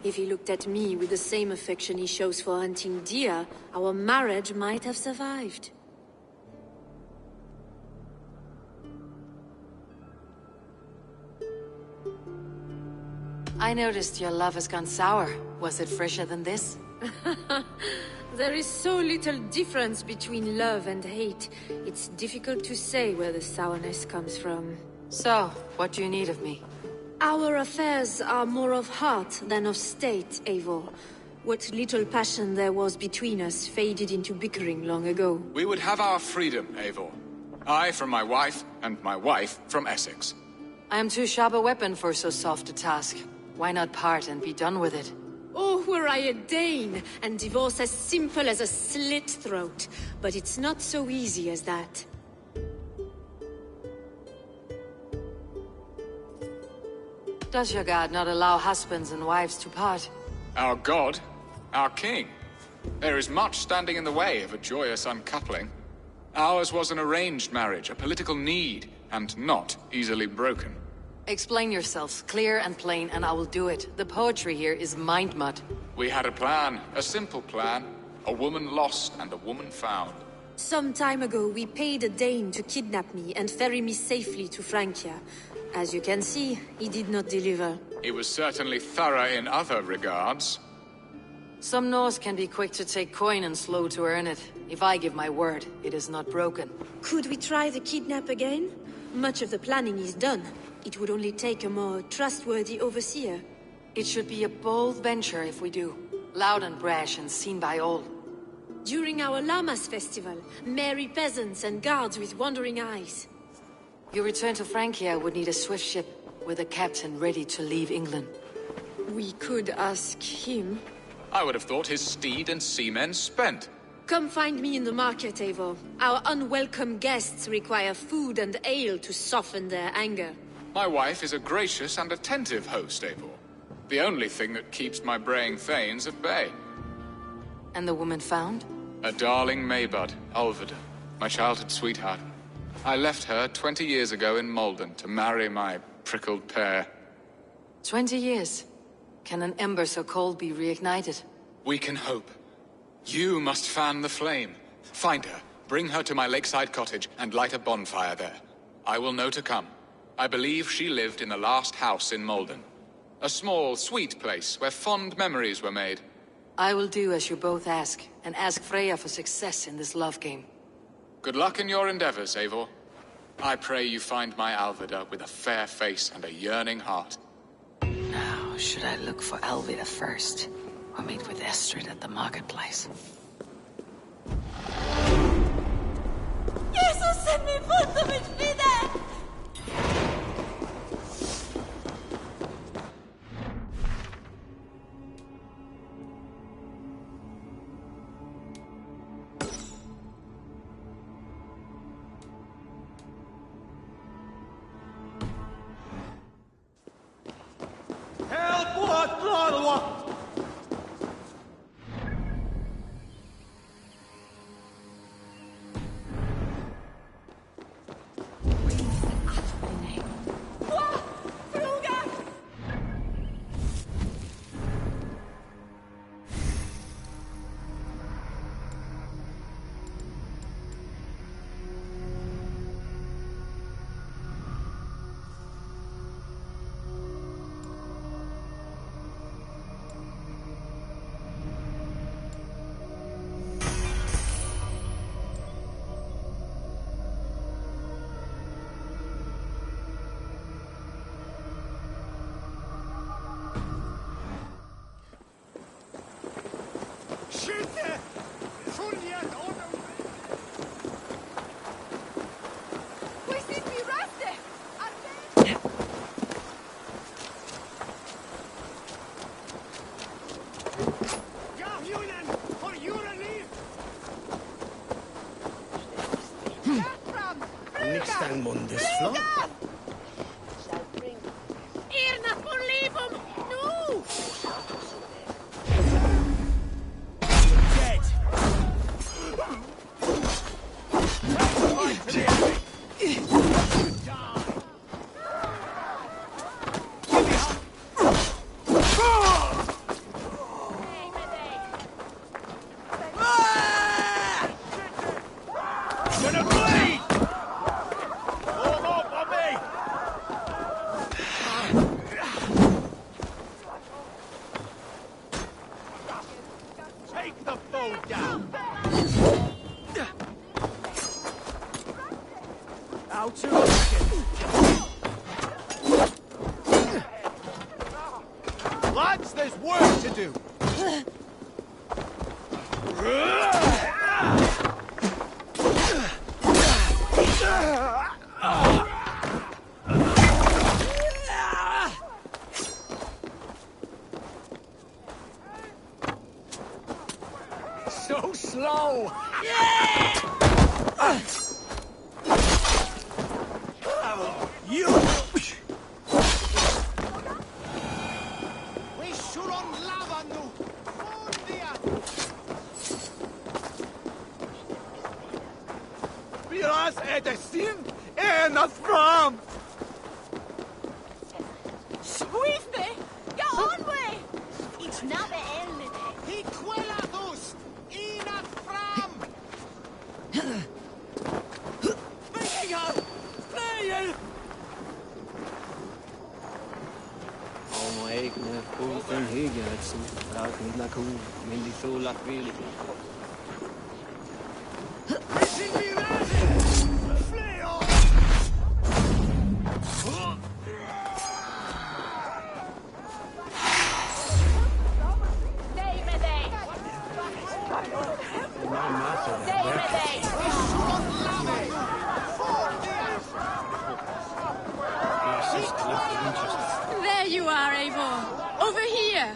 If he looked at me with the same affection he shows for hunting deer, our marriage might have survived. I noticed your love has gone sour. Was it fresher than this? There is so little difference between love and hate. It's difficult to say where the sourness comes from. So, what do you need of me? Our affairs are more of heart than of state, Eivor. What little passion there was between us faded into bickering long ago. We would have our freedom, Eivor. I from my wife, and my wife from Essex. I am too sharp a weapon for so soft a task. Why not part and be done with it? Oh, were I a Dane, and divorce as simple as a slit throat. But it's not so easy as that. Does your god not allow husbands and wives to part? Our god? Our king? There is much standing in the way of a joyous uncoupling. Ours was an arranged marriage, a political need, and not easily broken. Explain yourselves, clear and plain, and I will do it. The poetry here is mind mud. We had a plan, a simple plan. A woman lost and a woman found. Some time ago, we paid a Dane to kidnap me and ferry me safely to Francia. As you can see, he did not deliver. He was certainly thorough in other regards. Some Norse can be quick to take coin and slow to earn it. If I give my word, it is not broken. Could we try the kidnap again? Much of the planning is done. It would only take a more trustworthy overseer. It should be a bold venture if we do. Loud and brash and seen by all. During our Llamas festival, merry peasants and guards with wandering eyes. Your return to Francia would need a swift ship with a captain ready to leave England. We could ask him. I would have thought his steed and seamen spent. Come find me in the market, Eivor. Our unwelcome guests require food and ale to soften their anger. My wife is a gracious and attentive host, Eivor. The only thing that keeps my braying thanes at bay. And the woman found? A darling Maybud, Ulvida, my childhood sweetheart. I left her 20 years ago in Malden to marry my prickled pear. 20 years? Can an ember so cold be reignited? We can hope. You must fan the flame. Find her, bring her to my lakeside cottage, and light a bonfire there. I will know to come. I believe she lived in the last house in Malden. A small, sweet place where fond memories were made. I will do as you both ask, and ask Freya for success in this love game. Good luck in your endeavors, Eivor. I pray you find my Alvida with a fair face and a yearning heart. Now, should I look for Alvida first, or meet with Estrid at the marketplace? Jesus, send me food to which be there! Lads, there's work to do. So slow. You. Edestin en att fram! Swiftly! Go on way! It's not the end of it. He quelados! In att fram! Speaking of, player! Oma eikne puhutun hiigeetsi, raaknit nakuu, milli suulat viili. interesting. There you are, Eivor. Over here.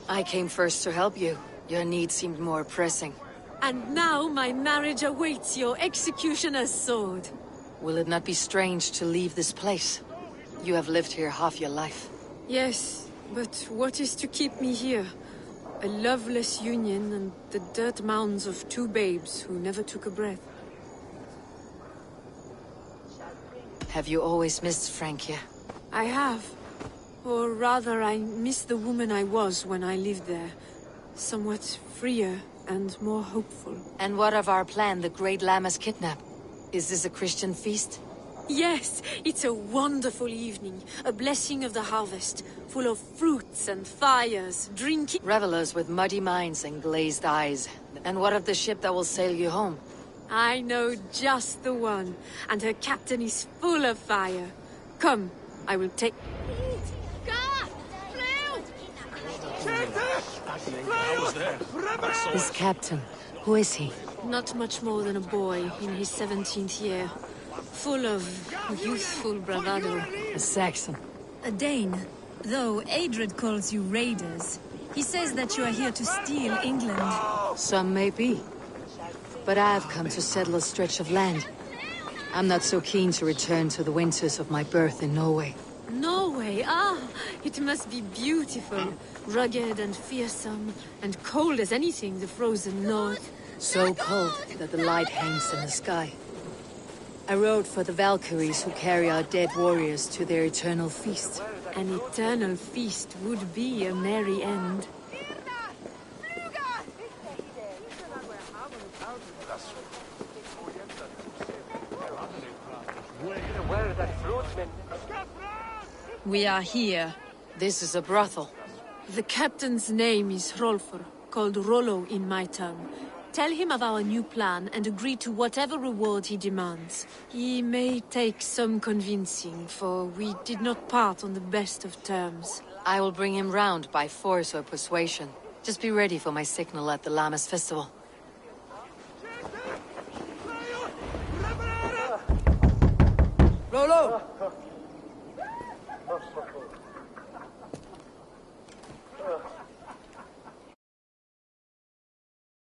I came first to help you. Your need seemed more pressing. And now my marriage awaits your executioner's sword. Will it not be strange to leave this place? You have lived here half your life. Yes, but what is to keep me here? A loveless union and the dirt mounds of two babes who never took a breath. Have you always missed Francia? I have. Or rather, I miss the woman I was when I lived there. Somewhat freer and more hopeful. And what of our plan, the Great Lammas kidnap? Is this a Christian feast? Yes, it's a wonderful evening. A blessing of the harvest, full of fruits and fires, drinking... Revelers with muddy minds and glazed eyes. And what of the ship that will sail you home? I know just the one, and her captain is full of fire. Come, I will take... This captain, who is he? Not much more than a boy in his 17th year. Full of youthful bravado. A Saxon. A Dane. Though Adred calls you raiders, he says that you are here to steal England. Some may be. But I have come to settle a stretch of land. I'm not so keen to return to the winters of my birth in Norway. Norway? Ah, it must be beautiful. Rugged and fearsome, and cold as anything the frozen north. So cold that the light hangs in the sky. I rode for the Valkyries who carry our dead warriors to their eternal feast. An eternal feast would be a merry end. We are here. This is a brothel. The captain's name is Hrolfr, called Rollo in my tongue. Tell him of our new plan and agree to whatever reward he demands. He may take some convincing, for we did not part on the best of terms. I will bring him round by force or persuasion. Just be ready for my signal at the Lammas festival. Rollo!